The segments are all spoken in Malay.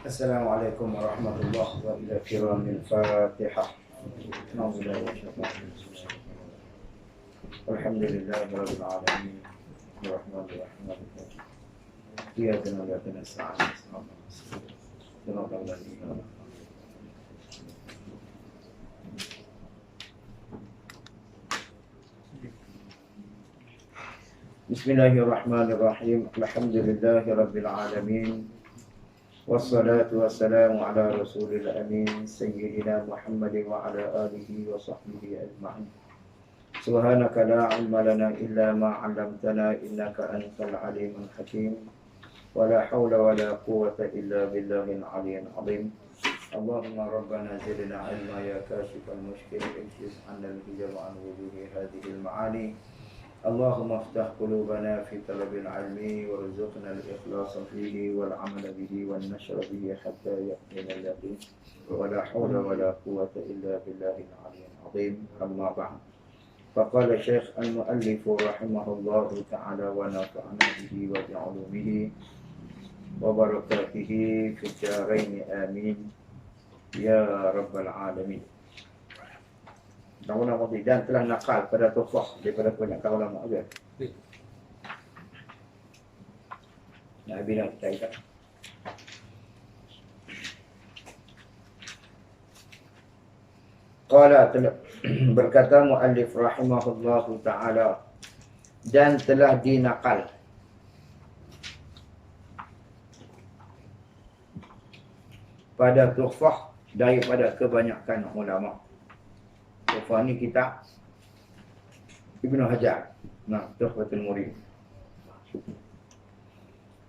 Assalamualaikum warahmatullahi wabarakatuh. Al-Fatihah. Alhamdulillahirabbil alamin. Arrahmanir rahim. Iyyaka na'budu wa iyyaka nasta'in. Bismillahirrahmanirrahim. Alhamdulillahirabbil alamin. Wassalatu wassalamu ala rasulil amin sayyidina Muhammadin wa ala alihi wa sahbihi ajma'in. Subhanaka la ilma lana illa ma 'allamtana innaka antal alimul hakim. Wa la hawla wa la quwwata illa billahil aliyyil azim. Allahumma rabbana zidna ilma ya kashifal mushkil ihsis 'anna al-hijab an wujuhi hadhihi al-ma'ani. Allahumma aftah qulubana fi talabil ilmi warzuqna al-ikhlasa fihi wal 'amala bihi wan nashra bihi hatta yaqina al-yaqin. Wa la hawla wa la quwwata illa billahil aliyyil azim. Amma ba'd. Faqala Syekh al-muallif rahimahullahu ta'ala wa nafa'ana bihi wa bi'ulumihi wa barakatihi fid dharain amin ya rabbal alamin. Ulama dan telah nakal pada tokoh daripada kebanyakan ulama juga. Nah, bila kita ikat. Qala berkata muallif rahimahullahu ta'ala, dan telah dinakal pada tuhfah daripada kebanyakan ulama. Tuhfah ni kitab Ibnu Hajar. Nah, Tuhfatul Murid.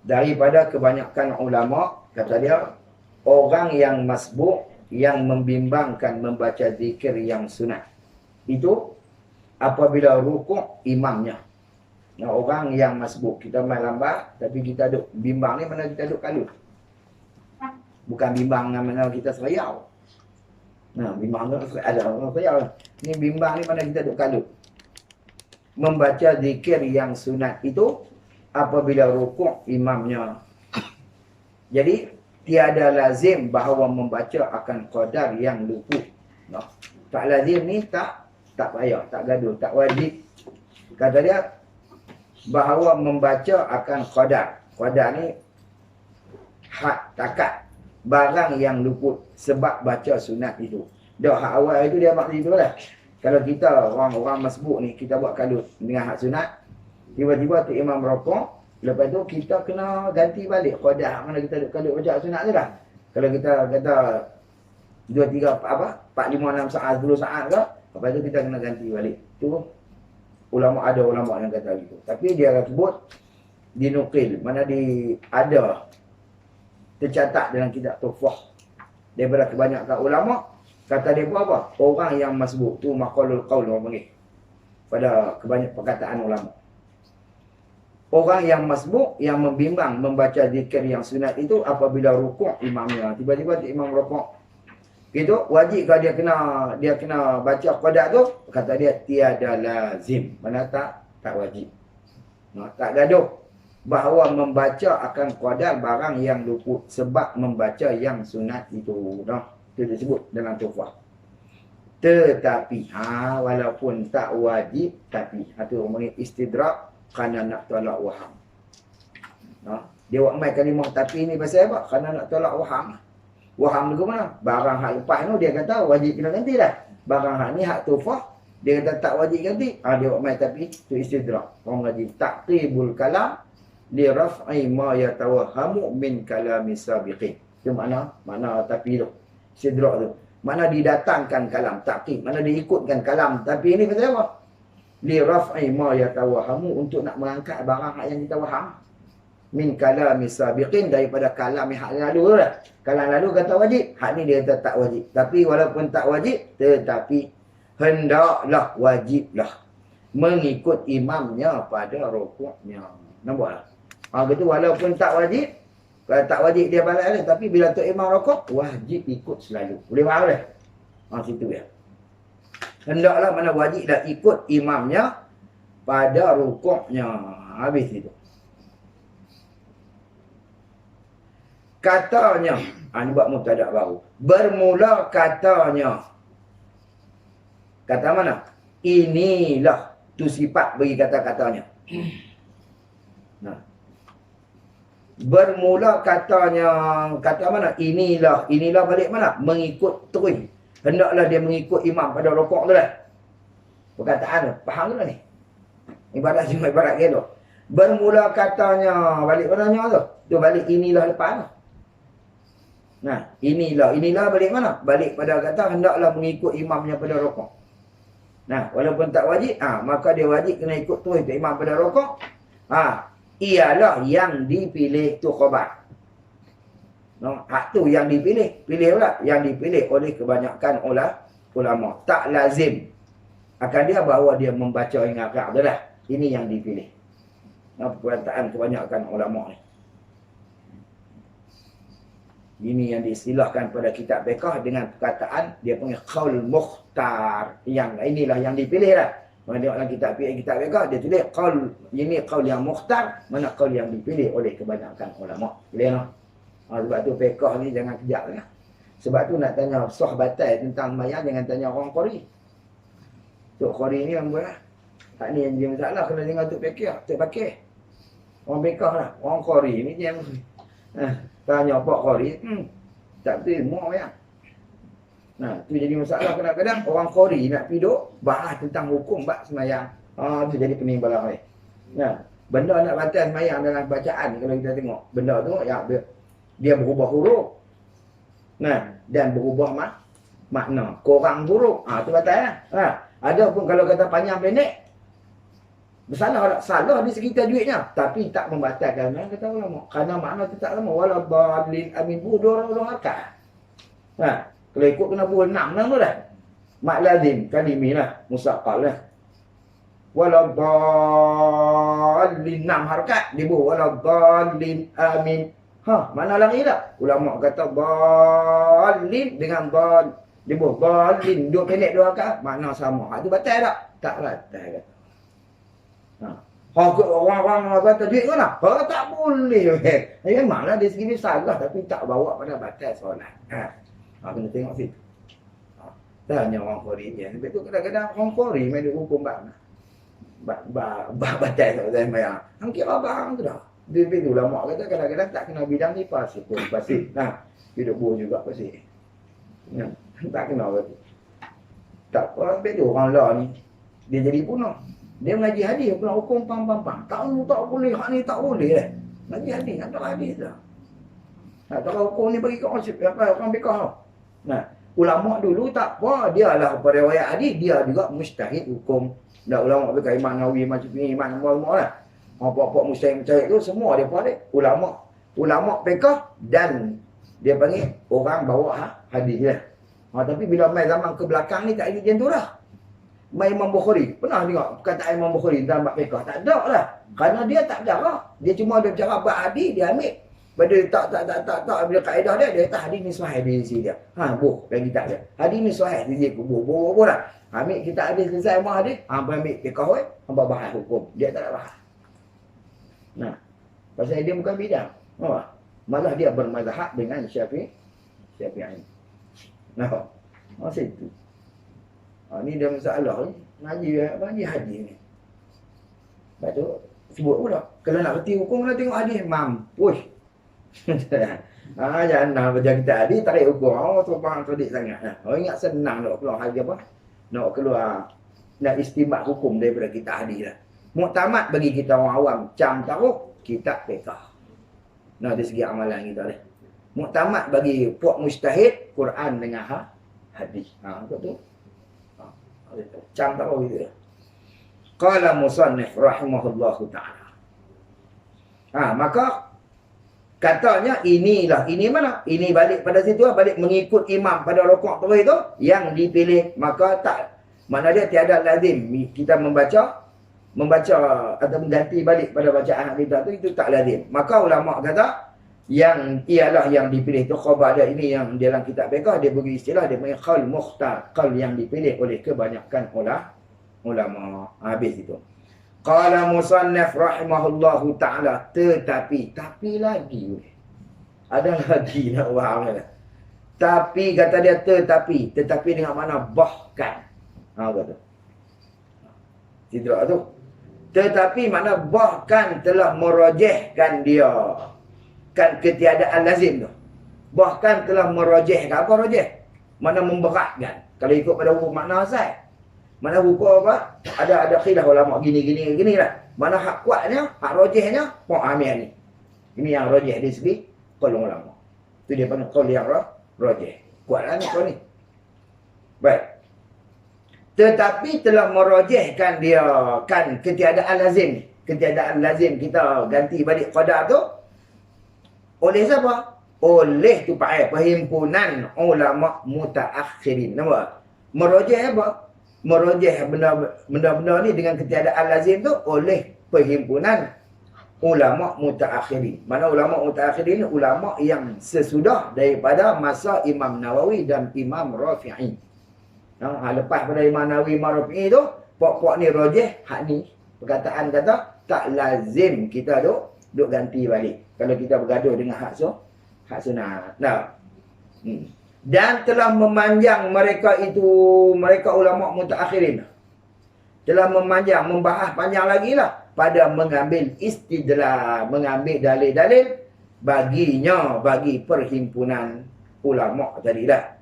Daripada kebanyakan ulama, kata dia, orang yang masbuk, yang membimbangkan membaca zikir yang sunat, itu apabila rukuk imamnya. Nah, orang yang masbuk, kita main lambat, tapi kita duduk bimbang ni mana kita duduk kalut. Bukan bimbang mana kita serayau. Nah, bimbang tu ada orang serayau. Ni bimbang ni mana kita duduk kalut. Membaca zikir yang sunat itu apabila rukuk imamnya. Jadi tiada lazim bahawa membaca akan qadar yang luput. No. Tak lazim ni tak payah, tak gaduh, tak wajib. Kata dia bahawa membaca akan qadar. Qadar ni had, takat, barang yang luput sebab baca sunat itu. Dah hak awal itu dia maksud itu lah. Kalau kita orang masbuk ni, kita buat kalut dengan hak sunat, tiba-tiba tu imam rokok, lepas tu kita kena ganti balik qadar mana kita duk kalut baca sunat tu dah. Kalau kita kata 2, 3, 4, 5, 6 saat, 10 saat ke, lepas tu kita kena ganti balik. Tu ada ulama yang kata gitu. Tapi dia sebut dinukil, mana ada tercatat dalam kitab Tuhfah daripada kebanyakan ulama. Kata dia apa? Orang yang masbuk tu maqalul qaul orang panggil. Pada kebanyakan perkataan ulama. Orang yang masbuk, yang membimbang membaca zikir yang sunat itu apabila rukuk imamnya. Tiba-tiba imam rukuk. Itu wajib kalau dia kena baca qadar tu, kata dia tiada lazim. Mana tak wajib. Nah, tak gaduh bahawa membaca akan qadar barang yang luput sebab membaca yang sunat itu. Nah, itu disebut dalam Tuhfah. Tetapi walaupun tak wajib, tapi itu orang istidrak kerana nak tolak waham. Dia buat main kalimah tapi ni pasal apa? Kerana nak tolak waham. Waham tu mana? Barang hak lepas tu dia kata wajib kena ganti dah. Barang hak ni hak Tuhfah, dia kata tak wajib ganti. Dia buat main tapi tu istidrak. Orang wajib taqribul kalam li raf'i ma yatawahhamu min kalami sabiqin. Itu makna tapi tu. Istidrak tu. Mana didatangkan kalam taqib, mana diikutkan kalam tapi ini pasal apa? Li raf'i ma yatawahhamu, untuk nak mengangkat barang hak yang kita faham. Min kalami sabiqin, daripada kalam yang hak lalu lah. Kalam lalu kata wajib, hak ni dia kata tak wajib. Tapi walaupun tak wajib, tetapi hendaklah, wajiblah mengikut imamnya pada rukuknya. Nampak tak? Gitu walaupun tak wajib, kalau tak wajib dia balik lah. Tapi bila tu imam rukuk, wajib ikut selalu. Boleh faham dah? Situ ya. Hendaklah mana wajib dah ikut imamnya pada rukuknya. Habis itu. katanya. Ini buat mubtada baru. Bermula katanya. Kata mana? Inilah. Tu sifat bagi kata-katanya. Nah. Bermula katanya. Kata mana? Inilah. Inilah balik mana? Mengikut terus. Hendaklah dia mengikut imam pada rokok tu lah. Perkataan tu. Faham tu ni? Ibarat cuma ibarat gitu. Bermula katanya. Balik mananya tu? Tu balik inilah lepas tu. Nah. Inilah. Inilah balik mana? Balik pada kata hendaklah mengikut imamnya pada rokok. Nah, walaupun tak wajib, maka dia wajib kena ikut terus imam pada rokok. Ialah yang dipilih tu khabar. No, hak tu yang dipilih. Pilih pula. Yang dipilih oleh kebanyakan ulama. Tak lazim. Akan dia bahawa dia membaca yang agak tu lah. Ini yang dipilih. No, perkataan kebanyakan ulama ni. Ini yang diistilahkan pada kitab fiqh dengan perkataan dia panggil qaul mukhtar. Yang inilah yang dipilih lah. Kalau tengok dalam kitab fiqh dia tulis qaul, ini qaul yang mukhtar, mana qaul yang dipilih oleh kebanyakan ulama. Boleh noh. Sebab tu fiqh ni jangan kejap lah. Sebab tu nak tanya sah batal tentang mayat jangan tanya orang qari. Tok qari ni orang buat. Tak ni yang dia masalah kena dengar tok fiqh, tak pakai. Orang fiqh lah, orang qari ni dia tanya Pak Qari, tak betul, muak ya. Nah, tu jadi masalah kadang-kadang orang Qari nak pergi duk bahas tentang hukum bab semayang. Tu jadi pening bala oi. Nah, benda nak batal semayang dalam bacaan kalau kita tengok, benda tu ya dia berubah huruf. Nah, dan berubah makna. Kurang huruf, tu batal lah. Ada pun kalau kata panjang pendek bersalah, salah di sekitar duitnya tapi tak membatalkan mana kata ulama kerana makna tu tak lama wala dalil amin budur harkat. Kalau ikut kena buat 6 tu dah mak lazim kalimi lah musaqqal lah wala dalil 6 harkat dibuh wala dalil amin mana lagi tak ulama kata dalil dengan dal dibuh dalil dua pendek dua harkat makna sama. Tu batal tak batal. Orang-orang kata duit kan lah. Tak boleh. Memanglah dari segi ni salah tapi tak bawa pada batal solat. Kena tengok situ. Tanya orang Qari dia. Sebab tu kadang-kadang orang Qari main hukum batal solat sembahyang. Hang kira abang tu dah. Dia tu ulama kata kadang-kadang tak kena bidang ni pasir pun pasir. Hidup buah juga pasir. Tak kena betul. Tak apa. Sebab tu orang lah ni dia jadi punah. Dia mengaji hadis pula hukum pam. Tak boleh, hak ni tak boleh eh. Mengaji hadis, tak tahu hadis dah. Tak tahu hukum ni bagi orang fiqh. Nah, ulama dulu tak apa, dia lah periwayat hadis, dia juga mujtahid hukum. Dah ulama fiqh Imam Nawawi macam ni, Imam semua lah. Apa-apa mujtahid tu semua dia pada ulama fiqh dan dia panggil orang bawa hadis lah. Tapi bila mai zaman ke belakang ni tak ada macam tu dah. Imam Bukhari. Pernah tengok perkataan Imam Bukhari dalam bab fiqh? Tak ada lah. Kerana dia tak ada. Dia cuma ada cara bab hadis, dia ambil. Pada tak bila kaedah dia kata hadis ni sahih di sisi dia. Boh bagi tak dia. Hadis ni sahih di sisi boh lah. Ambil kita hadis selesai mah hadis, ambil fiqh hamba bahas hukum. Dia tak ada bahas. Nah, pasal dia bukan bidang. Malah dia bermazhab dengan Syafi'i. Nah, situ. Ni dia masalah ni. Ngaji hadis ni. Lepas tu, sebut pula. Kalau nak berhenti hukum, kena tengok hadis. Mampus. Jangan nak baca kita hadis, tarik hukum. Tu faham cerdik sangat. Ingat senang nak keluar hadis apa? Nak keluar, nak istimak hukum daripada kita hadis lah. Muktamad bagi kita orang awam. Cam taruh, kitab fiqh. Dari segi amalan kita lah. Muktamad bagi puak mujtahid, Quran dengan hadis. Betul tu. Cam tahu gitu. Qala musannif rahimahullahu ta'ala. Maka katanya inilah, ini mana? Ini balik pada situ, balik mengikut imam pada rukuk terus itu yang dipilih. Maka tak, mana dia tiada lazim kita membaca atau mengganti balik pada bacaan kita tu, itu tak lazim. Maka ulama kata yang ialah yang dipilih tu khabar dia ini yang dalam kitab fiqh dia bagi istilah dia panggil qaul mukhtar, qaul yang dipilih oleh kebanyakan ulama. Habis itu. Qala musannif rahimahullahu taala, tapi lagi Ada lagi nak faham kan? Tapi kata dia tetapi dengan mana bahkan. Kata. Tidak tu. Tetapi mana bahkan telah merojehkan dia. Kan ketiadaan lazim tu. Bahkan telah merojehkan. Apa rojeh? Mana memberatkan. Kalau ikut pada hukum makna asal. Mana hukum apa? Ada khilaf ulama gini lah. Mana hak kuatnya, hak rojehnya, ambil ni. Ini yang rojeh di segi qaul ulama. Itu dia panggil qaul yang rojeh. Kuatlah ni qaul ni. Baik. Tetapi telah merojehkan dia kan ketiadaan lazim ni. Ketiadaan lazim kita ganti balik qada tu oleh siapa? Oleh tu perhimpunan ulama mutaakhirin. Nampak? Merojeh apa? Merojeh benda-benda ni dengan ketiadaan lazim tu oleh perhimpunan ulama mutaakhirin. Mana ulama mutaakhirin ni ulama yang sesudah daripada masa Imam Nawawi dan Imam Rafi'i. Lepas pada Imam Nawawi, Imam Rafi'i tu, pok-pok ni rojeh, hak ni perkataan kata tak lazim kita duk ganti balik. Kalau kita bergaduh dengan hak sunat. Nah. Dan telah memanjang mereka ulama mutaakhirin. Telah memanjang, membahas panjang lagi lah pada mengambil istidlal, mengambil dalil-dalil bagi perhimpunan ulama tadi dah.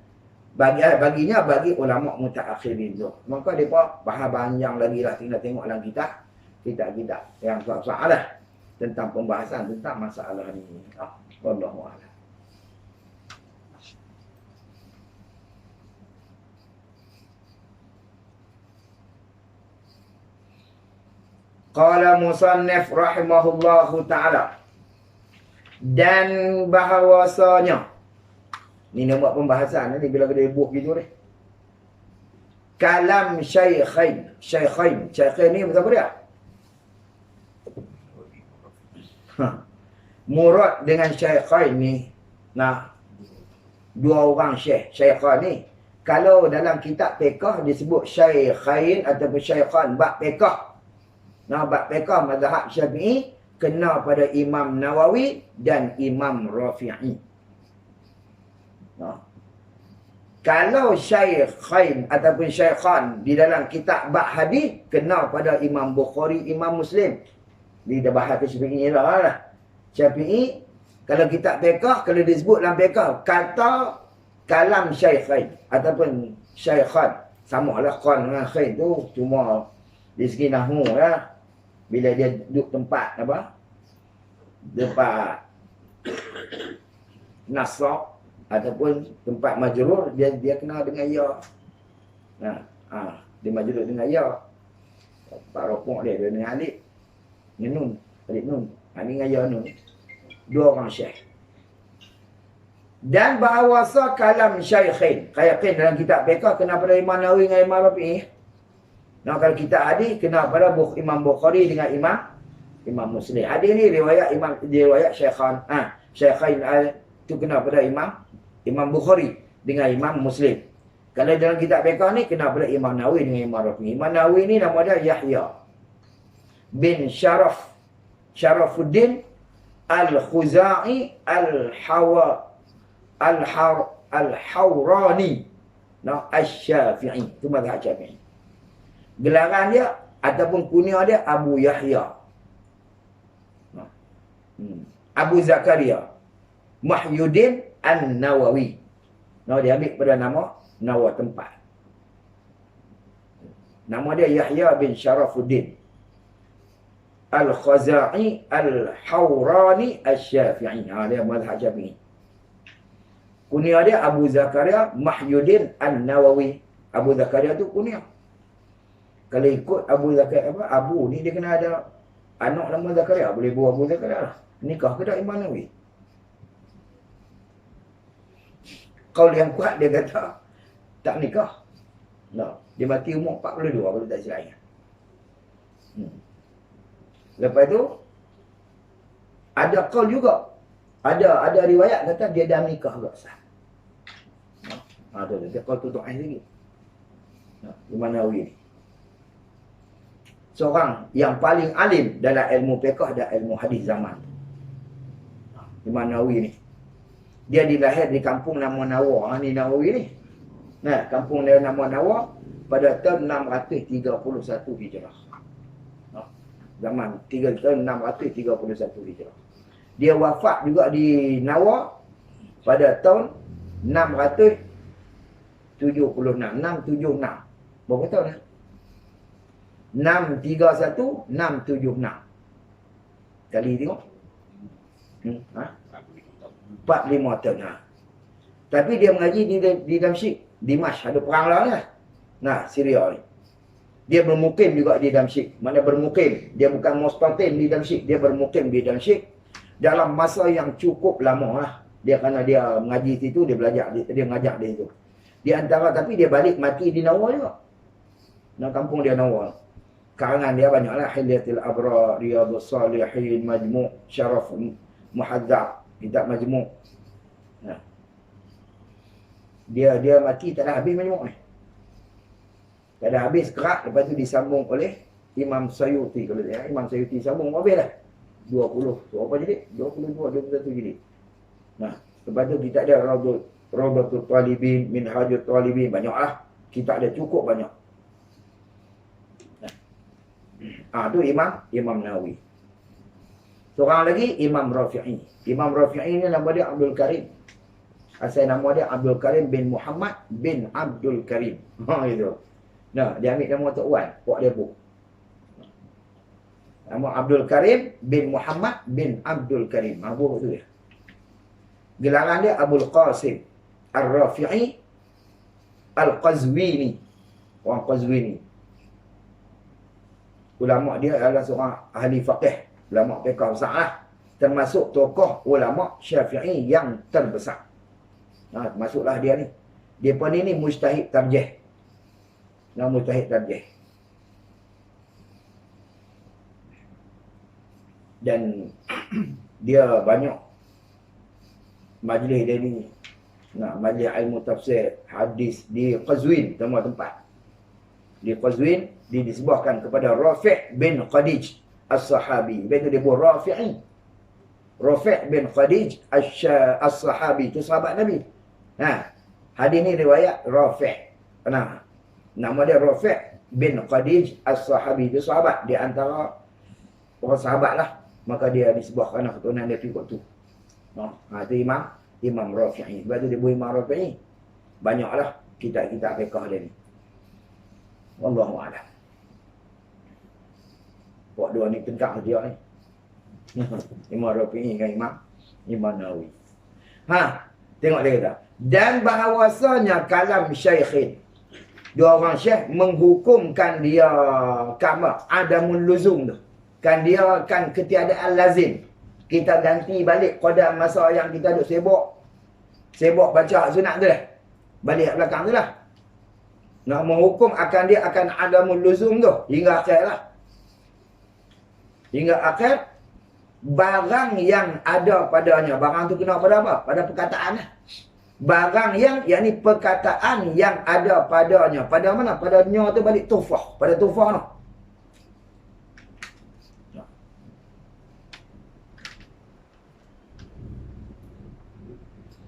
Baginya bagi ulama mutaakhirin tu. Maka depa bahas panjang lagi lah, tinggal tengok dalam kitab yang soal tentang pembahasan tentang masalah ni. Wallahu a'lam. Qala musannif rahimahullahu ta'ala. Dan bahawasanya. Ni nak buat pembahasan ni bila dia buh gitu ni. Kalam syaikhain. Syaikhain ni betul apa dia? Murad dengan syaikhain ni. Nah, dua orang syaikhain ni. Kalau dalam kitab fiqh disebut syaikhain ataupun syaikhan bab fiqh. Nah, bab fiqh mazhab Syafi'i kena pada Imam Nawawi dan Imam Rafi'i. Nah. Kalau syaikhain ataupun syaikhan di dalam kitab bab hadis kena pada Imam Bukhari, Imam Muslim. Di bahas Syafi'i lah. Syafi'i kalau kitab fiqh kalau disebut dalam fiqh kata kalam syaikhain ataupun syaikhan samalah qan dengan khain tu cuma di segi nahwu ya. Bila dia duduk tempat apa? Tempat nasab ataupun tempat majrur dia kena dengan ya. Dia majrur dengan ya. Pak rokok dia dengan alif. Nun, alif nun. Ini dengan ya nun. Dua orang syekh. Dan bahawasa kalam syaikhin. Kayakin dalam kitab fiqh kena pada Imam Nawawi dengan Imam Rafi'i. Nah, kalau kita hadis kena pada Imam Bukhari dengan Imam Muslim. Hadis ni riwayat Syaikhan. Syaikhain tu kena pada Imam Bukhari dengan Imam Muslim. Kalau dalam kitab fiqh ni kena pada Imam Nawawi dengan Imam Rafi'i. Imam Nawawi ni nama dia Yahya bin Syarafuddin Al-Khuzai Al-Hawrani. Nah, Asy-Syafi'i. Itu mazhab Syafi'i. Gelaran dia ataupun kunyah dia Abu Yahya. Abu Zakaria Mahyuddin An-Nawawi. Dia ambil pada nama tempat. Nama dia Yahya bin Syarafuddin Al-Khuzai Al-Hawrani Asy-Syafi'i. Dia mazhab Syafi'i. Kunyah dia Abu Zakaria Mahyuddin An-Nawawi. Abu Zakaria tu kunyah. Kalau ikut Abu Zakaria Abu ni dia kena ada anak nama Zakaria, boleh buat Abu Zakaria lah. Nikah ke tak Imam Nawawi? Qaul yang kuat dia kata tak nikah. Dia mati umur 42 kalau tak silap ingat. Lepas tu ada qaul juga. Ada riwayat kata dia dah nikah juga sah. Dia qaul tu lagi. Imam Nawawi ni seorang yang paling alim dalam ilmu fiqh dan ilmu hadis zaman. Imam Nawawi ni. Dia dilahir di kampung nama Nawa. Ni Nawawi ni. Nah, kampung dia nama Nawa pada tahun 631 Hijrah. Zaman tahun 631 Hijrah. Dia wafat juga di Nawa pada tahun 676. Berapa tahun ya? 631, 676. Kali tengok. 45 tahun. Tapi dia mengaji di Damsyik. Dimash, ada perang lah lah. Nah, Syria ni. Dia bermukim juga di Damsyik. Mana bermukim? Dia bukan mustatin di Damsyik. Dia bermukim di Damsyik. Dalam masa yang cukup lama lah. Dia kerana dia mengaji situ, dia belajar, dia mengajar di situ. Di antara, tapi dia balik mati di Nawa juga. Nah, kampung dia Nawa. Karangan dia banyak lah. Hilyatil Abrar, Riyadus Salihin, Majmu' Syaraf Muhadzab, kitab Majmu'. Nah. Dia mati tak ada habis Majmu' ni. Tak ada habis kerak, lepas tu disambung oleh Imam Sayuti. Kalau dia Imam Sayuti sambung habis lah. 20. Berapa jadi? 22, 21 jadi. Nah, lepas tu kita ada Rawdatul Talibin, Minhajul Talibin, banyak lah. Kita ada cukup banyak. Nah, tu Imam Nawawi. Seorang lagi Imam Rafi'i. Imam Rafi'i ni nama dia Abdul Karim. Asal nama dia Abdul Karim bin Muhammad bin Abdul Karim. Itu. Nah, dia ambil nama Tok Wan, Pok Depok. Nama Abdul Karim bin Muhammad bin Abdul Karim. Abu tu dia. Gelaran dia Abul Qasim Ar-Rafi'i Al-Qazwini. Orang Qazwini. Ulama dia adalah seorang ahli faqih. Ulama fiqh besar lah. Termasuk tokoh ulama Syafi'i yang terbesar. Nah, masuklah dia ni. Dia pun ni mujtahid tarjih. Nama mujtahid tarjih. Dan dia banyak majlis dia ni. Nah, majlis ilmu tafsir, hadis di Qazwin, semua tempat. Di Qazwin, disebahkan kepada Rafi' bin Khadij As-Sahabi. Lepas tu dia buat Rafi'i. Rafi' bin Khadij As-Sahabi. Itu sahabat Nabi. Nah, hadis ni riwayat Rafi'. Nah, nama dia Rafi' bin Khadij As-Sahabi. Itu sahabat. Di antara orang sahabat lah. Maka dia disebahkan keturunan dia ikut tu. Itu Imam Rafi'i. Sebab tu dia buat Imam Rafi'i. Banyaklah kitab-kitab fiqh dia ni. Wallahu'alam. Buat dua ni tengkak dia ni. Imam Rafi'i dengan Imam Nawawi. Tengok dia kata. Dan bahawasanya kalam syaikhin. Dua orang syekh menghukumkan dia kama adamul luzum tu. Kan dia kan ketiadaan lazim. Kita ganti balik pada masa yang kita duk sibuk baca sunat tu lah. Balik belakang tu lah. Nak menghukum akan dia akan adamul luzum tu hingga akhir lah. Hingga akhir barang yang ada padanya. Barang tu kena pada apa? Pada perkataan lah. Barang yang yakni perkataan yang ada padanya. Pada mana? Pada nya tu balik tufah. Pada tufah tu.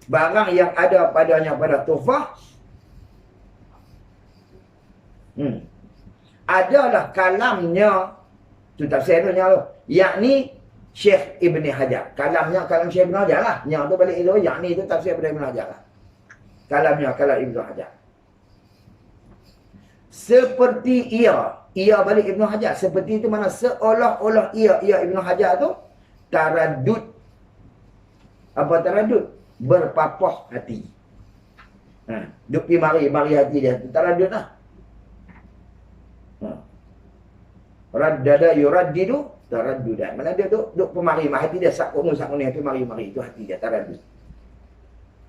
Barang yang ada padanya pada tufah adalah kalamnya tu tafsir tu yakni Syekh Ibn Hajar. Kalamnya kalam Syekh Ibn Hajar lah. Yang tu balik itu yakni itu tafsir Ibn Hajar lah. Kalamnya kalam Ibn Hajar. Seperti ia balik Ibn Hajar. Seperti itu mana seolah-olah ia Ibn Hajar tu taradud. Apa taradud? Berpapah hati. Duk pergi mari hati dia. Taradud lah. Raddada yuraddidu taraddudan. Mana dia tu duk pemari hati dia sak kono tu mari itu hati dia taradud.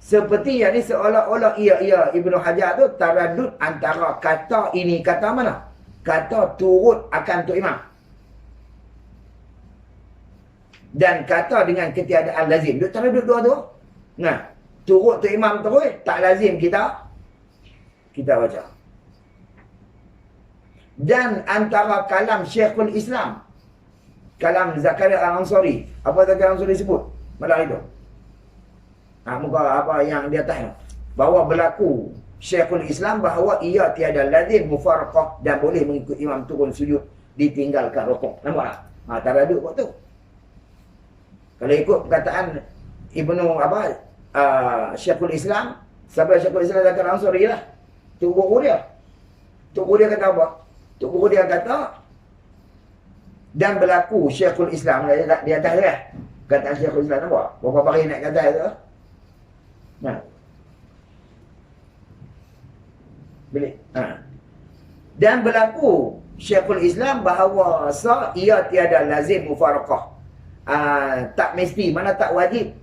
Seperti yang ni seolah-olah ia Ibnu Hajar tu taradud antara kata ini kata mana? Kata turut akan Tok Imam. Dan kata dengan ketiadaan lazim. Duk taradud dua tu. Nah, turut Tok Imam terus tak lazim kita baca. Dan antara kalam Syekhul Islam, kalam Zakaria Al-Ansari. Apa Zakaria Al-Ansari sebut? Malah itu. Muka apa yang di atas tu. Bahawa berlaku Syekhul Islam bahawa ia tiada lazim mufaraqah dan boleh mengikut imam turun sujud ditinggalkan rukuk. Nampak tak? Taraduk kat tu. Kalau ikut perkataan Ibnu Syekhul Islam, siapa Syekhul Islam Zakir Ansari lah. Tuk guru dia. Tuk guru dia kata apa? Tuk guru dia kata dan berlaku Syekhul Islam di atas dia. Kata Syekhul Islam nampak? Berapa hari nak kata tu? Nah. Boleh. Dan berlaku Syekhul Islam bahawa ia tiada lazim mufaraqah. Tak mesti, mana tak wajib.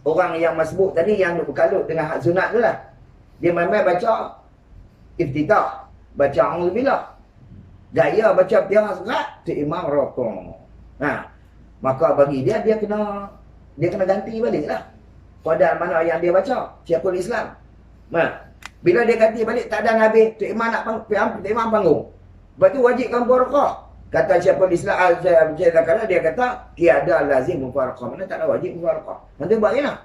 Orang yang masbuk tadi yang berkalut dengan hak sunat tu lah. Dia main-main baca iftitah, baca auzubillah. Gaya baca tiara surat, tu imam rokok. Maka bagi dia kena ganti balik lah. Pada mana yang dia baca, Syekhul Islam. Bila dia ganti balik tak ada habis, tu imam nak panggung. Lepas tu wajib kan mufaraqah. Kata Syekhul Islam, dia kata tiada lazim mufaraqah. Mana tak ada wajib mufaraqah. Nanti buat lah.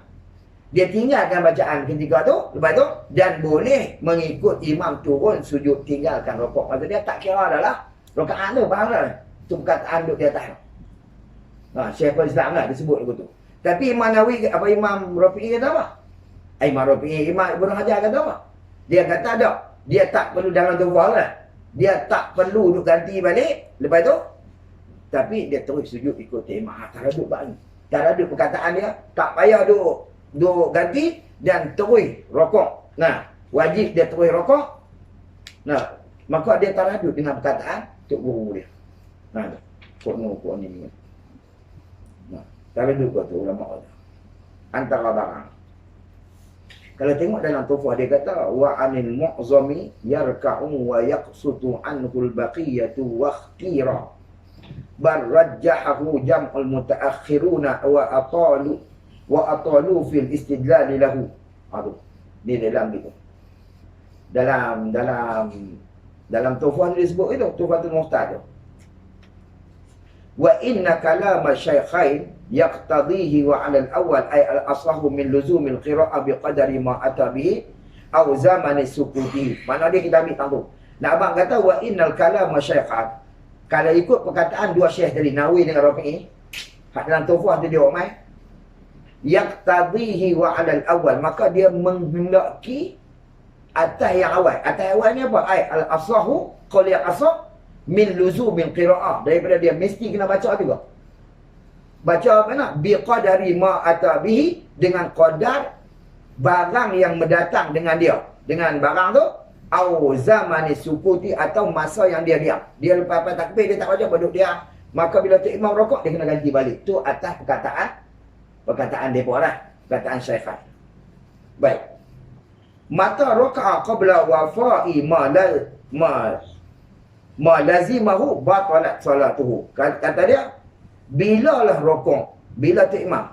Dia tinggalkan bacaan ketika tu, lepas tu, dan boleh mengikut imam turun sujud tinggalkan rukuk. Maksud dia tak kira dah lah. Rakaat tu, faham lah. Itu perkataan duduk di atas. Syekhul Islam lah disebut begitu. Tapi Imam Nawawi, Imam Rafi'i kata apa? Imam Rafi'i, Imam Ibn Hajar kata apa? Dia kata tak. Dia tak perlu dalam tufah lah. Dia tak perlu duk ganti balik. Lepas tu, tapi dia terus sujud ikut imam. Taraduk balik. Taraduk perkataan dia, tak payah duk ganti dan terus rokok. Wajib dia terus rokok. Maka dia taraduk dengan perkataan tok guru dia. Kok ni. Taraduk tu ulama kata. Antara barang. Kalau tengok dalam tufah dia kata wa anil mu'zami yarka'u wa yaqsutu anhu al-baqiyatu wa ikhtira. Bar rajjahu jam'ul mutaakhiruna wa atalu fil istidlal lahu. Di dalam gitu. Dalam tufah disebut itu tufatul muhtad. Wa inna kalam syaikhain yaqtadihi wa 'ala al-awwal ay al-aslahu min luzum al-qira'ah biqadari ma ata bihi aw zaman as-sukuti. Mana dia kita ambil tahu. Nak abang kata wa innal kalam syaikhan. Kalau ikut perkataan dua syekh tadi Nawawi dengan Rafi'i, hak dalam tufah tu dia omai yaqtadihi wa 'ala al-awwal, maka dia menghendaki atas yang awal. Atas awal ni apa? Ay al-aslahu qaul yang asah min luzumil qiraah, daripada dia mesti kena baca juga. Baca apa nak? Biqadari ma ata bihi, dengan qadar barang yang mendatang dengan dia. Dengan barang tu au zamani sukuti, atau masa yang dia diam. Dia lepas takbir dia tak baca, duduk diam. Maka bila tu imam rokok dia kena ganti balik. Tu atas perkataan depa lah, perkataan Syaikhan. Baik. Mata raka'a qabla wafa'i ma lazimahu batalat salatuhu. Kata dia, bila lah rokok, bila tu imam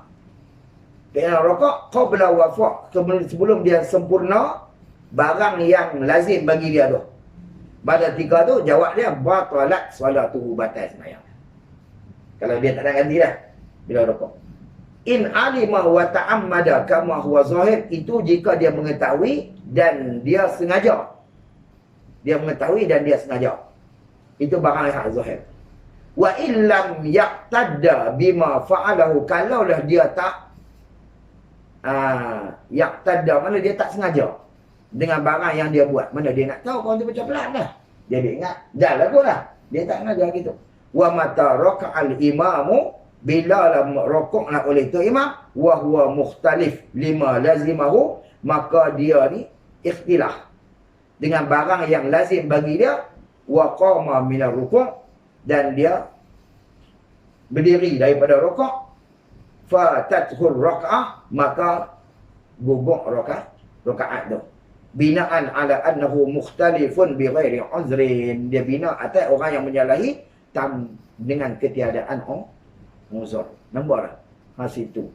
rokok qabla wafa', sebelum dia sempurna barang yang lazim bagi dia tu. Pada tiga tu jawab dia batalat salatuhu, batal sembahyang. Kalau dia tak ada ganti dah bila rokok. In alima wa ta'ammada kama huwa zahir, itu jika dia mengetahui dan dia sengaja. Dia mengetahui dan dia sengaja. Itu barang yang zahir. Wa illam yaqtadda bima fa'alahu, kalaulah dia tak yaqtadda, mana dia tak sengaja dengan barang yang dia buat. Mana dia nak tahu kalau dia baca pelan dah. Dia ingat dah lagu lah. Dia tak sengaja gitu. Wa mata raka'al imamu, bila lah rokoklah oleh tu imam, wa huwa mukhtalif lima lazimahu, maka dia ni ikhtilaf dengan barang yang lazim bagi dia, wa qama minar rukuk, dan dia berdiri daripada rukuk, fatathur rak'ah, maka gugur rakaat tu. Binaan ala annahu mukhtalifun bi ghairi uzrin, dia bina atas orang yang menyalahi dengan ketiadaan uzur. Nampak tak? Situ.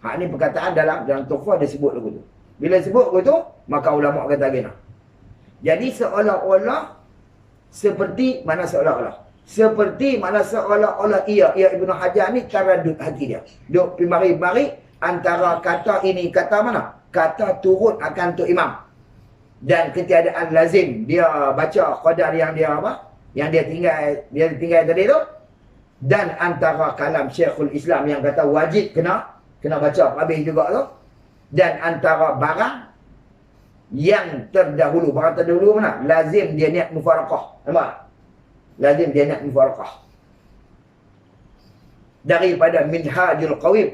Hak ni perkataan dalam tufah dia sebut lagu tu. Bila sebut lagu tu, maka ulama kata gini. Jadi seolah-olah seperti mana ia Ibnu Hajar ni taradud hati dia. Duk mari-mari antara kata ini, kata mana? Kata turut akan Tok Imam. Dan ketiadaan lazim dia baca qadar yang dia apa? Yang dia tinggal tadi tu. Dan antara kalam Syekhul Islam yang kata wajib kena baca habis juga tu. Dan antara barang yang terdahulu, barang terdahulu mana? Lazim dia niat mufaraqah. Nampak? Lazim dia niat mufaraqah. Daripada Minhajul Qawim.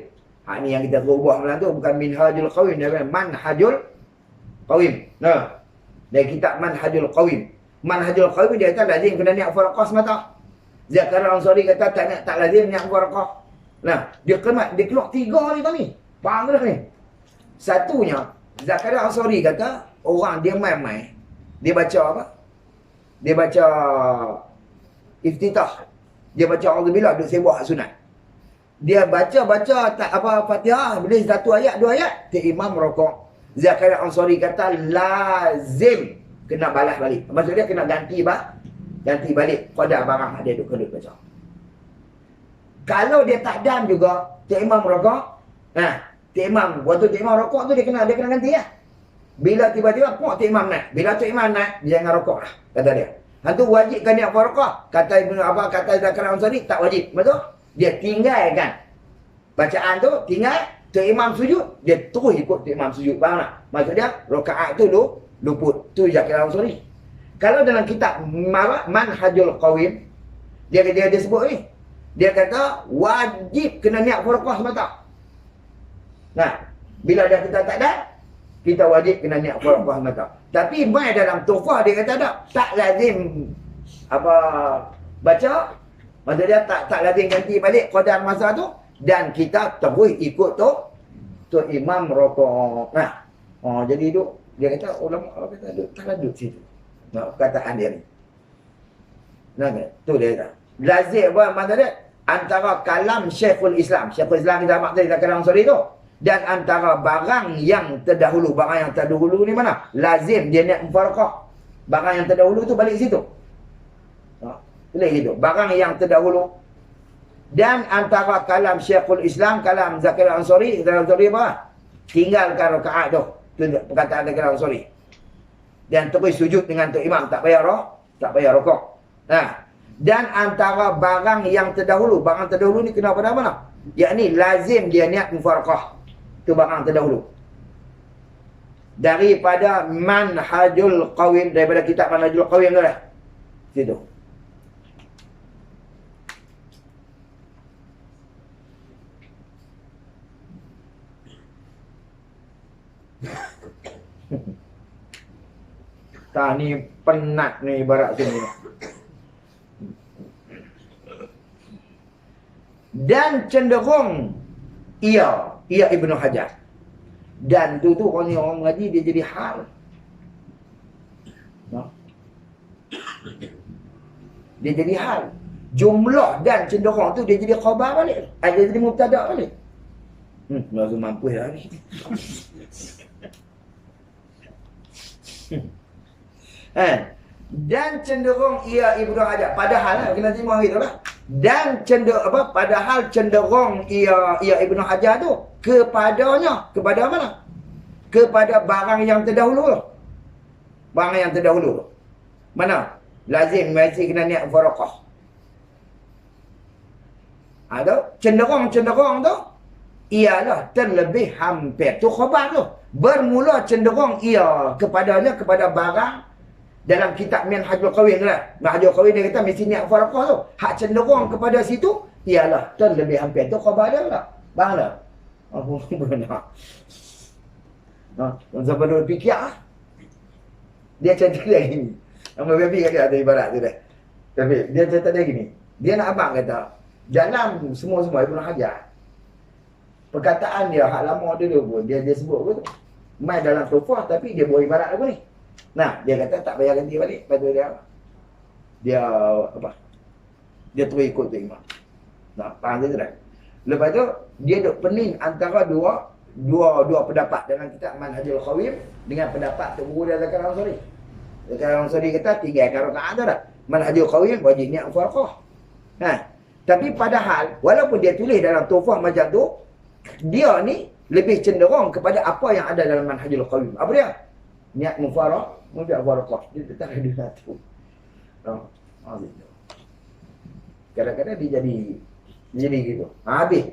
Ni yang kita ubah malam tu bukan Minhajul Qawim, dia Manhajul Qawim. Nah. Dari kitab Manhajul Qawim. Manhajul Qawim dia kata lazim kena niat mufaraqah semata. Zakaria Ansari kata tak lazim niat mufaraqah. Nah, dia keluar 3 ni tadi. Faham dah ni? Satunya, Zakaria Ansari kata orang dia main-main. Dia baca apa? Dia baca iftitah. Dia baca auzubillah duk sibuk hak sunat. Dia baca tak apa Fatihah, bila satu ayat, 2 ayat, imam rokok. Zakaria Ansari kata lazim kena balas balik. Maksud dia kena ganti balik qadar barang ada duk baca. Kalau dia tak dam juga, imam rokok. Imam, waktu imam rokok tu dia kena ganti ya. Bila tiba-tiba imam naik. Bila imam naik, dia jangan rokok lah, kata dia. Hantu wajib kan niat farqah. Kata Zakaria Ansari tak wajib. Betul? Dia tinggalkan bacaan tu, Tok Imam sujud, dia terus ikut Tok Imam sujud. Faham tak? Maksud dia, rakaat tu luput. Tu Zakaria Ansari. Kalau dalam kitab Manhajul Qawim, dia sebut ni. Dia kata, wajib kena niat farqah semata. Nah, bila dah kita tak ada, kita wajib kena niat farqah semata. Tapi mai dalam Tuhfah dia kata tak lazim baca. Maksud dia tak lazim ganti balik qadar masa tu. Dan kita terus ikut tu imam rokok. Jadi tu dia kata ulama kata taradud situ. Perkataan dia ni. Tu dia kata. Lazim apa maksud dia? Antara kalam Syekhul Islam kita maksud Zakaria Ansari tu. Dan antara barang yang terdahulu. Barang yang terdahulu ni mana? Lazim dia niat mufaraqah. Barang yang terdahulu tu balik situ. Tulis gitu. Barang yang terdahulu. Dan antara kalam Syekhul Islam, kalam Zakaria Ansari apa? Tinggalkan rakaat tu. Itu perkataan Zakaria Ansari. Dan terus sujud dengan Tok Imam. Tak payah rokok. Dan antara barang yang terdahulu. Barang terdahulu ni kena pada mana? Yakni lazim dia niat mufaraqah. Itu barang terdahulu. Daripada Manhajul Qawim. Daripada kitab Manhajul Qawim tu lah. Situ. Ni penat ni ibarat sini. Dan cenderung ia Ibnu Hajar. Dan tu orang mengaji dia jadi hal. Dia jadi hal. Jumlah dan cenderung tu dia jadi khabar balik. Dia jadi mubtada balik. Langsung mampu dah ni. Dan cenderung ia Ibnu Hajar. Padahal kena terima gitu lah. Dan padahal cenderung ia Ibnu Hajar tu kepada mana? Kepada barang yang terdahulu. Barang yang terdahulu. Mana? Lazim masih kena niat faraqah. Ada cenderung tu ialah terlebih hampir. Tu khabar tu. Bermula cenderung ia kepada barang dalam kitab Manhajul Qawim tu lah. Manhajul Qawim dia kata mesti niat faraqah tu. Hak cenderung kepada situ ialah terlebih hampir. Tu khabar dia tak? Faham tak? Apa benar? Zaman dulu fikir dia cerita dia gini. Nama baby kata ada ibarat tu dah. Tapi dia cerita dia gini. Dia nak abang kata dalam semua Ibnu Hajar perkataan dia hak lama dulu pun dia sebut apa tu. Mai dalam Tuhfah tapi dia buat ibarat apa ni? Nah, dia kata tak payah ganti balik. Lepas tu dia terus ikut tu imam. Faham tu tak? Lepas tu dia duk pening antara dua pendapat dalam kitab Manhajul Qawim dengan pendapat Tok Guru dia Zakaria Ansari. Zakaria Ansari kata tinggalkan rakaat tu dah. Manhajul Qawim wajib niat farqah. Tapi padahal walaupun dia tulis dalam Tuhfah macam tu, dia ni lebih cenderung kepada apa yang ada dalam manhajul qawim. Apa dia? Niat mufaraqah. Dia tak ada satu. Gitu. Kadang-kadang dia jadi gitu. Habis.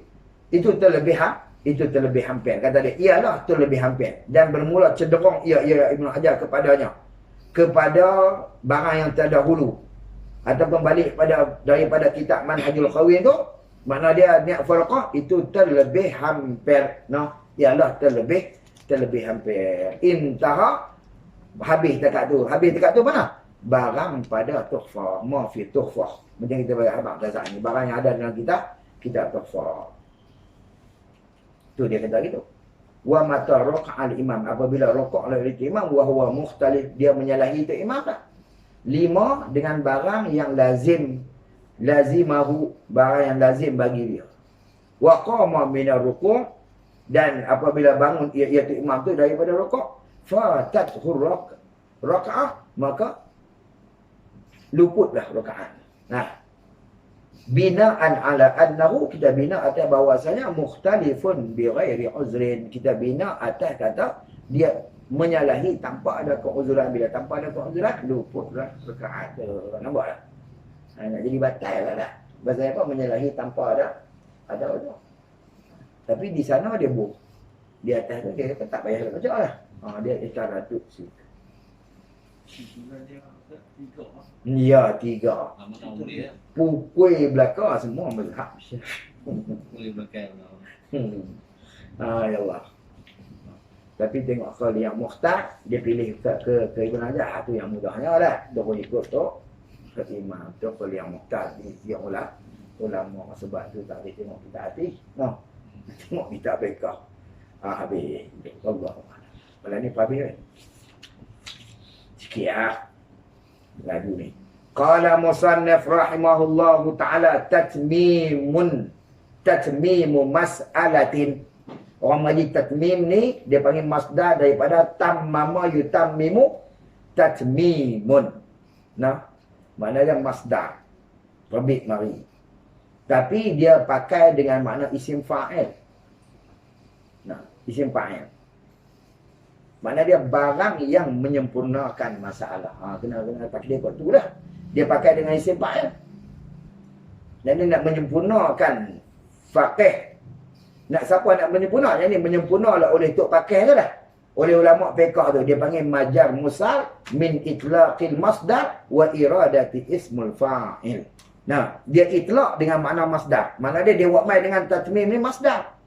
Itu terlebih hampir. Kata dia, iyalah terlebih hampir. Dan bermula cenderung ia Ibn Hajar kepadanya. Kepada barang yang terdahulu. Ataupun balik daripada kitab Manhajul Qawim tu. Makna dia niat faraqah itu terlebih hampir. Ialah terlebih hampir. Intaha. Habis dekat tu mana? Barang pada tuhfah. Mafi tuhfah. Macam kita bagi abang Razak ni. Barang yang ada dalam kitab tuhfah. Tu dia kata gitu. Wa mata raqa'al imam, apabila raqaq oleh imam wa huwa mukhtalif, dia menyalahi itu imam tak? 5 dengan barang yang lazimahu, barang yang lazim bagi dia. Wa qama min ar-ruku', dan apabila bangun iaitu imam tu daripada raqaq, fatathu raqa'ah, maka luputlah rakaat. Bina'an ala annahu, kita bina atas bahawasanya mukhtalifun bi ghairi uzrin. Kita bina atas kata dia menyalahi tanpa ada keuzuran. Bila tanpa ada keuzuran, luputlah rakaat. Nampak tak? Nak jadi batal lah dah. Pasal apa? Menyalahi tanpa ada uzur. Tapi di sana dia di atas tu dia kata tak payah baca lah. Dia isyarat tu situ. Ya, 3. Pukul belakang semua mazhab. Pukul belakang. Ya Allah. Tapi tengok kalau yang mukhtar, dia pilih ke Ibn Hajar, tu yang mudahnya lah. Dia boleh ikut tu ke imam. Tu kalau yang mukhtar, dia ulama sebab tu tak boleh tengok kita hati. Tengok kita bekah. Habis. Allah. Malah ni habis kan? Sikit lagu ni. Qala musannif rahimahullahu ta'ala tatmimu mas'alatin. Orang majid tatmim ni dia panggil masdar daripada tammama yutammimu tatmimun. Maknanya masdar. Perbit mari. Tapi dia pakai dengan makna isim fa'il. Isim fa'il. Makna dia barang yang menyempurnakan masalah. Kena pakai dia kot tu lah. Dia pakai dengan isim fa'il. Dan dia nak menyempurnakan faqih. Siapa nak menyempurna? Yang ni menyempurna lah oleh tok pakai tu lah. Oleh ulama fiqh tu. Dia panggil majar musal min itlaqil masdar wa iradati ismul fa'il. Dia itlaq dengan makna masdar. Makna dia buat main dengan tatmim ni masdar.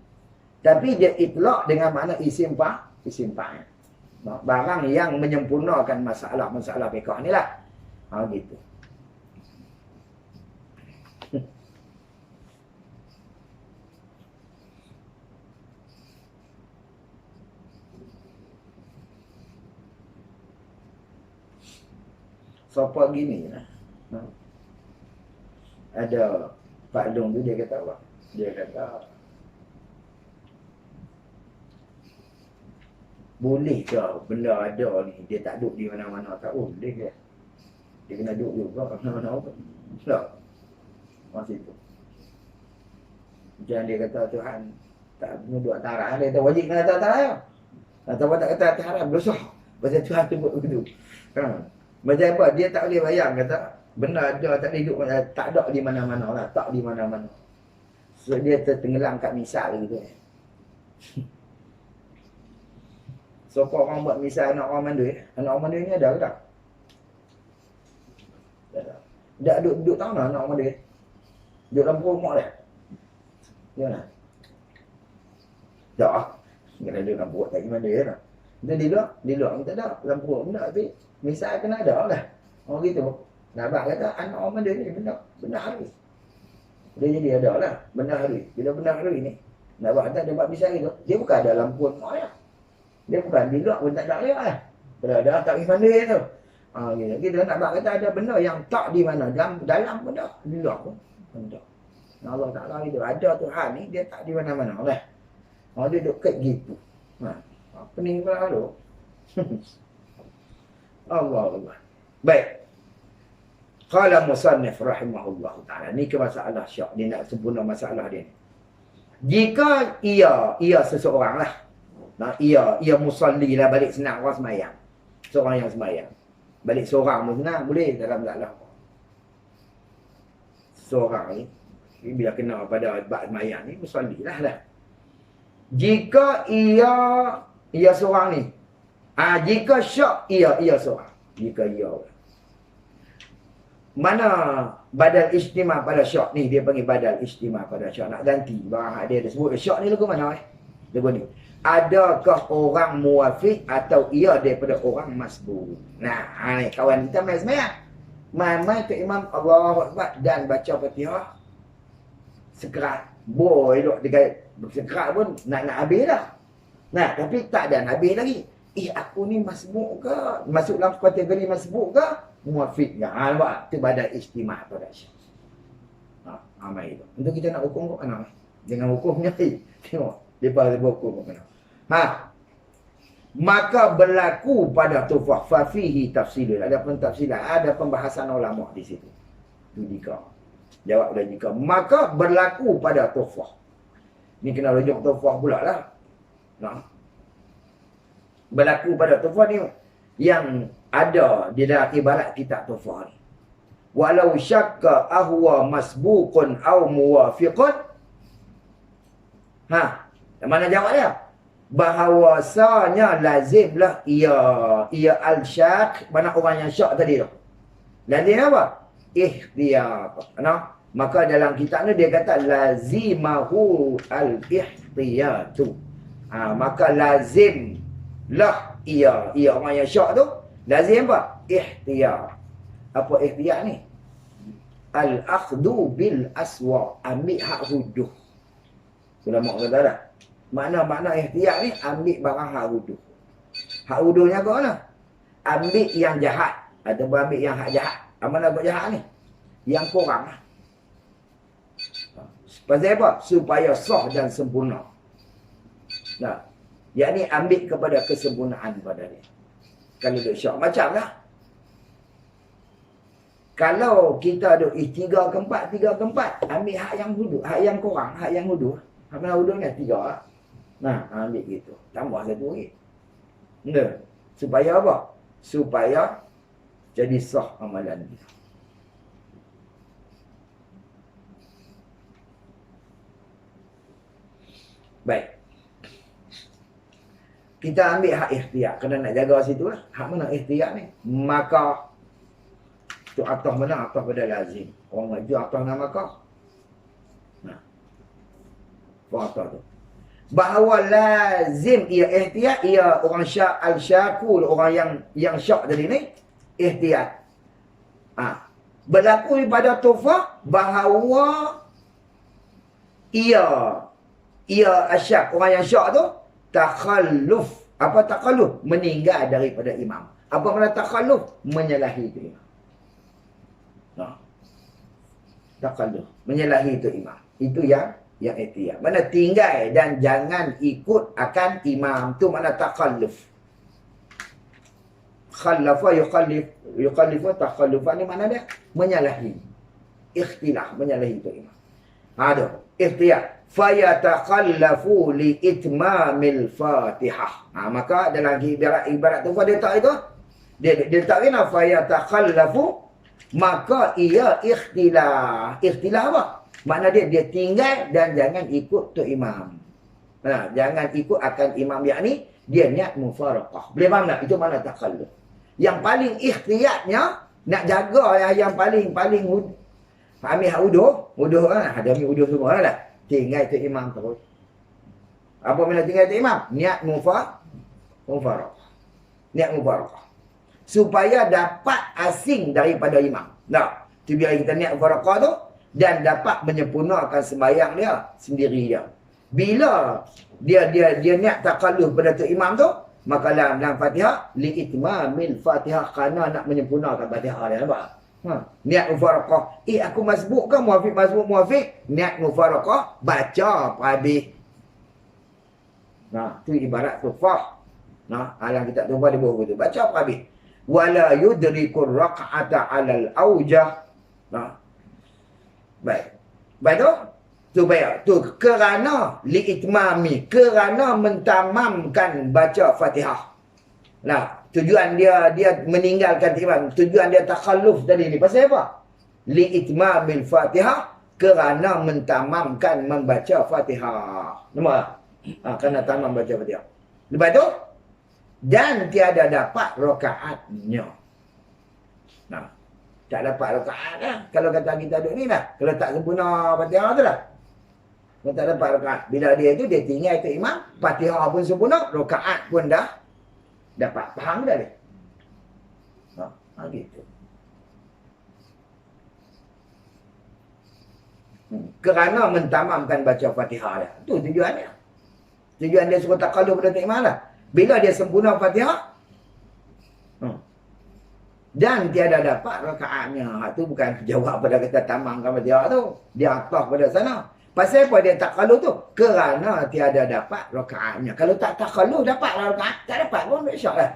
Tapi dia itlaq dengan makna isim fa'il. Barang yang menyempurnakan masalah fiqh ni lah. Gitu. Siapa gini lah. Ada Pak Long tu dia kata apa? Dia kata boleh ke benda ada ni dia tak duduk di mana-mana? Tak boleh ke? Dia kena duduk juga mana-mana apa? Tak. Macam itu. Jangan dia kata Tuhan tak duduk atas haram. Dia kata wajib kena atas haram. Atau tak kata atas haram dosa. Pasal Tuhan tu buat begitu. Macam apa? Dia tak boleh bayang kata benda ada tak boleh duduk, tak ada di mana-mana lah. Tak di mana-mana. So dia tertenggelam kat misal gitu. So orang buat misal anak orang mandul. Anak orang mandul ni ada ke tak? Tak duduk tahu nak anak orang mandul. Duduk dalam rumah dia. Ya nak? Tak. Kena duduk dalam perut tak gimana dia nak. Dia di luar tak ada. Dalam perut pun tak. Tapi misal kena ada lah. Orang gitu. Nabak kata anak orang mandul ni benar harus. Dia jadi ada lah. Benar harus. Bila benar harus ni. Nabak kata dia buat misal gitu. Dia bukan dalam perut mak. Dia bukan di luar pun tak ada lah. Berada tak di mana tu. Kita nak buat kata ada benda yang tak di mana. Dalam pun tak. Di luar pun tak. Allah Ta'ala itu. Ada Tuhan ni dia tak di mana-mana lah. Dia duduk kat gitu. Pening pula tu. Allah. Baik. Qala musannif rahimahullah ta'ala. Ni ke masalah syak. Dia nak sempurna masalah dia. Jika ia seseorang lah. Nah, ia musalli lah, balik senang orang semayang. Seorang yang semayang. Balik seorang pun senang, boleh dalam masalah. Seorang ni, bila kena pada bab semayang ni, musalli lah dah. Jika ia seorang ni, jika syak ia seorang. Jika ia mana badal istimah pada syak ni, dia panggil badal istimah pada syak. Nak ganti barang dia sebut syak ni lagu mana lagu ni. Adakah orang muwafiq atau ia daripada orang masbuk. Nah, ni kawan kita main semayang. Main ke imam Allahu Akbar dan baca Fatihah sekerat. Boy duk dekat sekerat pun nak habis dah. Nah, tapi tak ada habis lagi. Aku ni masbuk ke? Masuk dalam kategori masbuk ke? Muwafiq ke? Nampak? Itu badal istimah pada syak. Amai itu. Untuk kita nak hukum kok mana? Jangan hukumnya. Tengok. Lepas hukum kok mana? Maka berlaku pada tufah fafihi tafsilul. Ada pentafsilan, ada pembahasan ulama di situ. Itu jika. Jawab dah jika. Maka berlaku pada tufah. Ni kena rujuk tufah pula lah. Nah. Berlaku pada tufah ni yang ada di dalam ibarat kitab tufah ni. Walau syakka ahwa masbuqun aw muwafiqun. Mana jawab dia? Bahawasanya lazimlah ia al-syak, mana orang yang syak tadi tu. Lazim apa? Ikhtiyar. Maka dalam kitab ni dia kata lazimahu al-ikhtiyatu. Maka lazimlah ia orang yang syak tu, lazim apa? Ikhtiyar. Apa ikhtiyar ni? Al-akhdu bil aswa, ambil hak huduh. Ulama kata dah. Makna ikhtiyar ni ambil barang hak huduh. Hak huduhnya kau mana? Ambil yang jahat ataupun ambil yang hak jahat. Mana buat jahat ni? Yang kurang lah. Pasal apa? Supaya sah dan sempurna. Nah, yakni ambil kepada kesempurnaan pada dia. Kalau duk syak macam lah. Kalau kita duk 3 ke 4, ambil hak yang huduh, hak yang kurang, hak yang huduh. Hak mana huduhnya 3 lah. Nah, ambil gitu. Tambah RM1. Nah, supaya apa? Supaya jadi sah amalan dia. Baik. Kita ambil hak ikhtiyar. Kena nak jaga situ lah. Hak mana ikhtiyar ni? Maka. Tu atas mana? Atas pada lazim. Orang maju atas nama maka. Nah. Atas tu. Bahawa lazim ia ihtiyat, ia orang syak al-syakul, orang yang syak tadi ni ihtiyat. Berlaku pada tufah bahawa ia asyak, orang yang syak tu takhalluf. Apa takhalluf? Meninggal daripada imam. Apa makna takhalluf? Menyalahi itu imam. Takhalluf, menyalahi itu imam. Itu yang ihtiyat. Mana tinggal dan jangan ikut akan imam. Tu mana takhalluf. Khallafa yukhallifu takhallufan ni mana dia? Menyalahi. Ikhtilaf, menyalahi itu imam. Ada ihtiyat. Fayatakhallafu li itmamil Fatihah. Maka dalam ibarat tu dia tak itu. Dia tak kena fayatakhallafu, maka ia ikhtilaf. Ikhtilaf apa? Makna dia tinggal dan jangan ikut tu imam. Jangan ikut akan imam, yakni dia niat mufaraqah. Boleh faham tak? Itu mana takhalluf. Yang paling ikhtiyatnya nak jaga yang paling ambil hak wuduh ada ambil wuduh semua lah. Tinggal tu imam terus. Apa makna tinggal tu imam? Niat mufaraqah. Niat mufaraqah. Supaya dapat asing daripada imam. Nah, tu biar kita niat mufaraqah tu dan dapat menyempurnakan sembahyang dia sendiri dia. Bila dia niat takhalluf pada tu imam tu, maka dalam Fatihah li itmamil Fatihah, kerana nak menyempurnakan Fatihah dia, nampak? Niat mufaraqah. Aku masbuk ke muwafiq, muwafiq, niat mufaraqah, baca habis. Nah, tu ibarat tufah. Nah, alang kita tufah di bawah tu. Baca habis. Wala yudrikur raq'ata 'alal aujah. Nah. Baik tu Tu baik. Tu kerana liitmami, kerana mentamamkan baca Fatihah. Nah, tujuan dia meninggalkan imam. Tujuan dia takhalluf tadi ni. Pasal apa? Liitmamil Fatihah, kerana mentamamkan membaca Fatihah. Nampak? Kerana tamam baca Fatihah. Lepas tu, dan tiada dapat rakaatnya. Nah, tak dapat rakaat lah. Kalau kata kita duduk ni lah. Kalau tak sempurna Fatihah tu lah. Kalau tak dapat rakaat. Bila dia tu, dia tinggal ikut imam. Fatihah pun sempurna. Rakaat pun dah dapat. Faham dah dia? Gitu. Kerana mentamamkan baca Fatihah dia. Tu tujuannya. Tujuan dia suruh takaluf pada imam lah. Bila dia sempurna Fatihah, dan tiada dapat rakaatnya. Itu bukan jawab pada kata tamamkan Fatihah tu. Dia ataf pada sana. Pasal apa dia takaluf tu? Kerana tiada dapat rakaatnya. Kalau tak takaluf dapat rakaat. Tak dapat pun syak lah.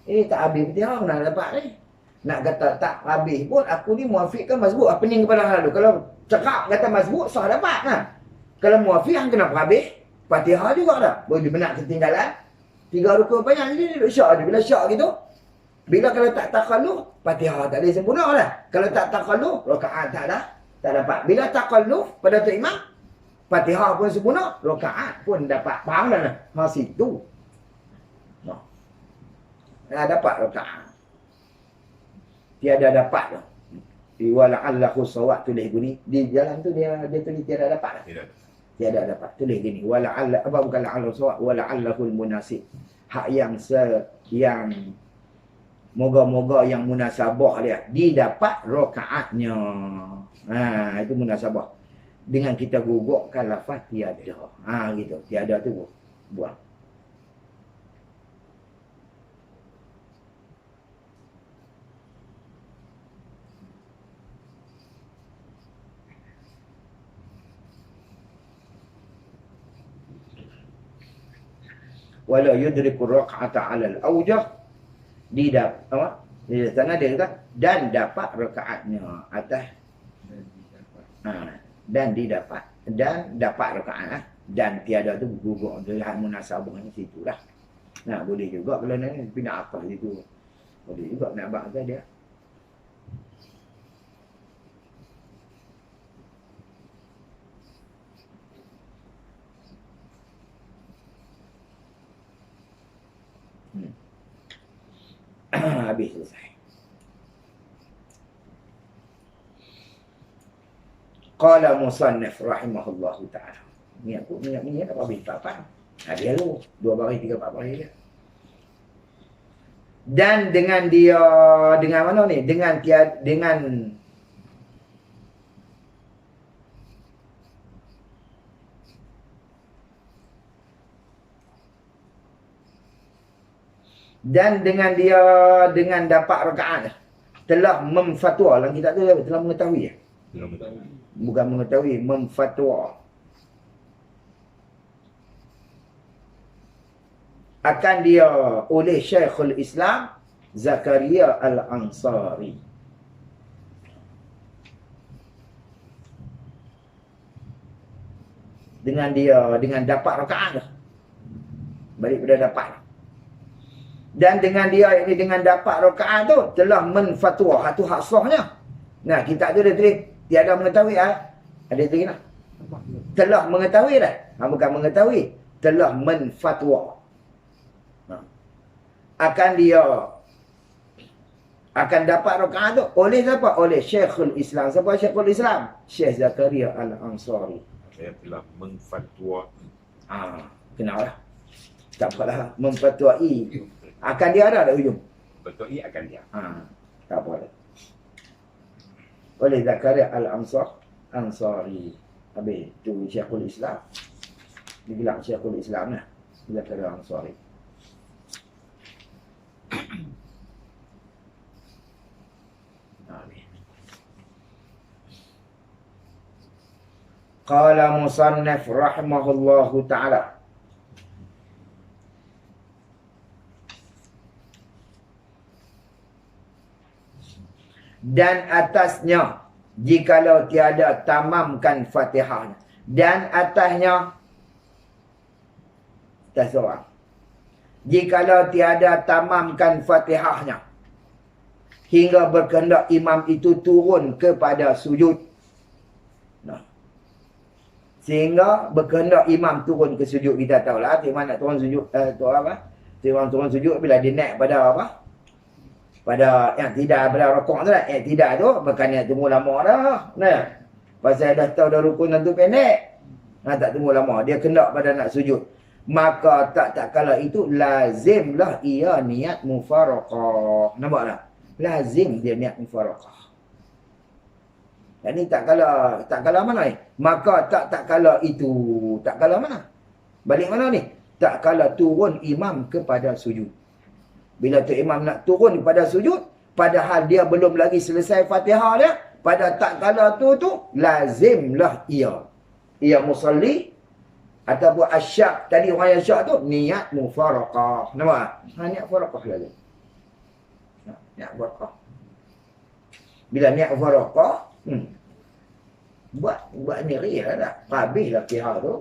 Ini tak habis Fatihah mana dapat ni. Nak kata tak habis pun aku ni muafiqkan mazbuk. Pening kepada hal tu. Kalau cakap kata mazbuk sah dapat lah. Kalau muafiq kenapa habis? Fatihah juga dah. Boleh benar ketinggalan. 3 rukun banyak ni duduk syak je. Bila syak gitu, bila kalau tak takaluf, Fatihah tak boleh sempurna lah. Kalau tak takaluf, rakaat tak dapat. Bila takaluf pada tu imam, Fatihah pun sempurna, rakaat pun dapat. Faham dah lah? Situ. Dapat rakaat. Tiada dapat lah. Wala'allahu sawat tulis gini. Di jalan tu dia tulis tiada dapat lah. Tiada dapat. Tulis gini. Wala'allahu, apa bukan la'allahu sawat, wala'allahul munasib. Hak yang moga-moga yang munasabah dia didapat rakaatnya. Itu munasabah. Dengan kita gugurkan lafaz tiada. Gitu. Tiada tu buang. Wala yudriku raq'ata 'ala al-awjah, di sana dia kata dan dapat rakaatnya atas dan didapat dan dapat rakaat dan tiada tu gugur lihat munasabahnya situlah. Boleh juga kalau nak pindah apa situ. Boleh juga nak abang kata dia. Habis selesai. Qala musannif rahimahullahu ta'ala. Ni aku ni tak habis apa. Dia lu 2 baris 3 4 baris dia. Dan dengan dia dengan mana ni? Dengan dan dengan dia dengan dapat rakaat telah memfatwa dalam kitab tu telah mengetahui ya. Bukan mengetahui, memfatwa akan dia oleh Syekhul Islam Zakaria Al-Ansari. Dengan dapat rakaat balik pada dapat. Dan dengan dia ini dengan dapat rakaat tu telah menfatwa. Itu hak sahnya. Nah, kitab tu dia tulis tiada mengetahui ada tulis lah. Telah mengetahui dah. Bukan mengetahui, telah menfatwa. Akan dapat rakaat tu oleh siapa? Oleh Syekhul Islam. Siapa Syekhul Islam? Syekh Zakaria Al-Ansari. Saya telah mengfatwa. Kenal lah. Tak apalah. Memfatwai. Akan dia ada hujung. Betul akan dia. Tak apa dah. Oleh Zakaria Al-Ansari. Habis tu Syekhul Islam. Dia bilang Syekhul Islam lah. Zakaria Al-Ansari. Qala musannif rahimahullahu ta'ala. Dan atasnya jikalau tiada tamamkan Fatihahnya. Dan atasnya atas seorang. Jikalau tiada tamamkan Fatihahnya hingga berkehendak imam itu turun kepada sujud. Nah. Sehingga berkehendak imam turun ke sujud. Kita tahulah imam nak turun sujud imam turun sujud bila dia naik pada apa? Pada yang tidak pada rokok tu lah. Yang tidak tu bukannya tunggu lama dah. Nah. Pasal dah tahu dah rukun tu pendek. Tak tunggu lama. Dia kendak pada nak sujud. Maka tak kala itu lazimlah ia niat mufaraqah. Nampak tak? Lazim dia niat mufaraqah. Yang ni tak kala mana ni? Maka tak kala itu. Tak kala mana? Balik mana ni? Tak kala turun imam kepada sujud. Bila tu imam nak turun kepada sujud, padahal dia belum lagi selesai Fatihah dia, pada tak kala tu lazimlah ia musalli ataupun asyak, tadi orang yang syak tu niat mufaraqah. Nampak? Niat mufaraqah lagi. Niat mufaraqah. Bila niat mufaraqah, buat ni ria tak? Habislah pihak tu.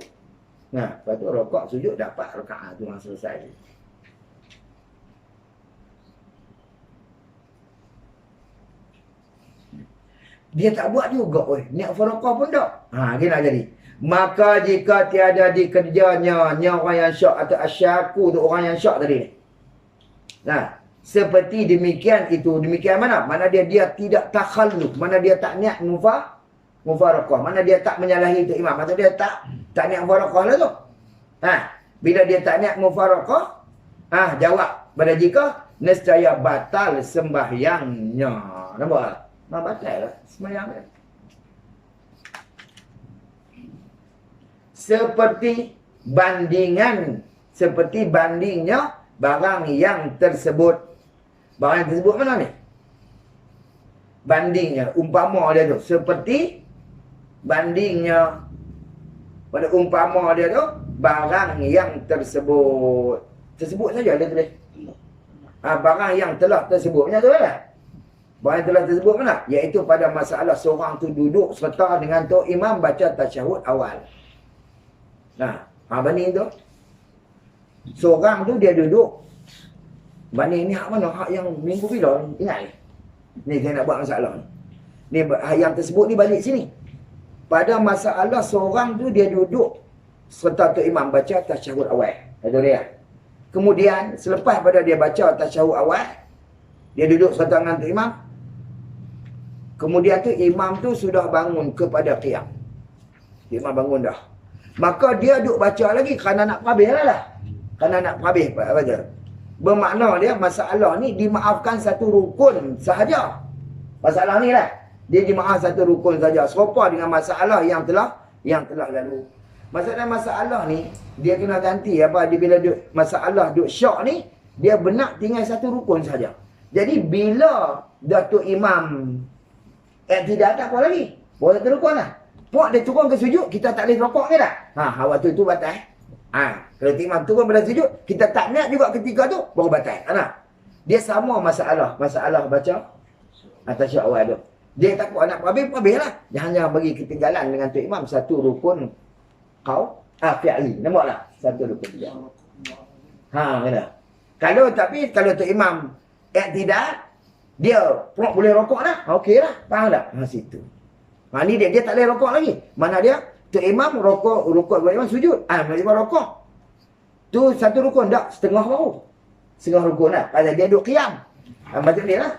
Nah, lepas tu rokok sujud dapat rakaat tu yang selesai. Dia tak buat juga. Niat mufaraqah pun tak. Dia nak jadi. Maka jika tiada dikerjanya orang yang syak atau asyaku tu orang yang syak tadi. Nah, seperti demikian itu. Demikian mana? Mana dia tidak takhalluf. Mana dia tak niat mufaraqah. Mana dia tak menyalahi tu imam. Mana dia tak niat mufaraqah lah tu. Bila dia tak niat mufaraqah, jawab pada jika nescaya batal sembahyangnya. Nampak? Batal lah sembahyang dia. Seperti bandingnya barang yang tersebut. Barang yang tersebut mana ni? Bandingnya, umpama dia tu. Seperti bandingnya pada umpama dia tu, barang yang tersebut. Tersebut saja dia tulis. Barang yang telah tersebutnya tu lah. Barang yang telah tersebut mana? Iaitu pada masalah seorang tu duduk serta dengan tu imam baca tasyahud awal. Nah, banding tu. Seorang tu dia duduk. Banding ni hak mana? Hak yang minggu bila? Ingat ni? Ni saya nak buat masalah ni. Ni yang tersebut ni balik sini. Pada masalah seorang tu dia duduk serta tu imam baca tasyahud awal. Itu dia. Kemudian selepas pada dia baca tasyahud awal, dia duduk serta dengan tu imam. Kemudian tu imam tu sudah bangun kepada qiyam. Imam bangun dah. Maka dia duduk baca lagi kerana nak habis lah. Kerana nak habis baca. Bermakna dia masalah ni dimaafkan satu rukun sahaja. Masalah ni lah. Dia dimaafkan satu rukun saja. Serupa dengan masalah yang telah lalu. Masalah ni dia kena ganti apa dia bila duk masalah duk syak ni dia benak tinggal satu rukun saja. Jadi bila Datuk Imam tidak ada apa lagi. Boleh satu rukun lah. Puak dia turun ke sujud, kita tak boleh rokok ke tak? Waktu tu batal. Kalau imam turun pada sujud, kita tak niat juga ketika tu, baru batal. Dia sama masalah baca tasyahud awal tu. Dia takut anak habis lah. Jangan bagi ketinggalan dengan tu imam satu rukun fi'li. Nampak tak? Satu rukun dia. Kena. Kalau tu imam tidak, dia boleh rokok dah. Okey lah. Faham tak? Situ. Ni dia tak boleh rokok lagi. Mana dia? Tu imam rokok imam sujud. Imam rokok. Tu satu rukun tak? Setengah baru. Setengah rukun lah. Pasal dia duduk qiyam. Macam dia lah.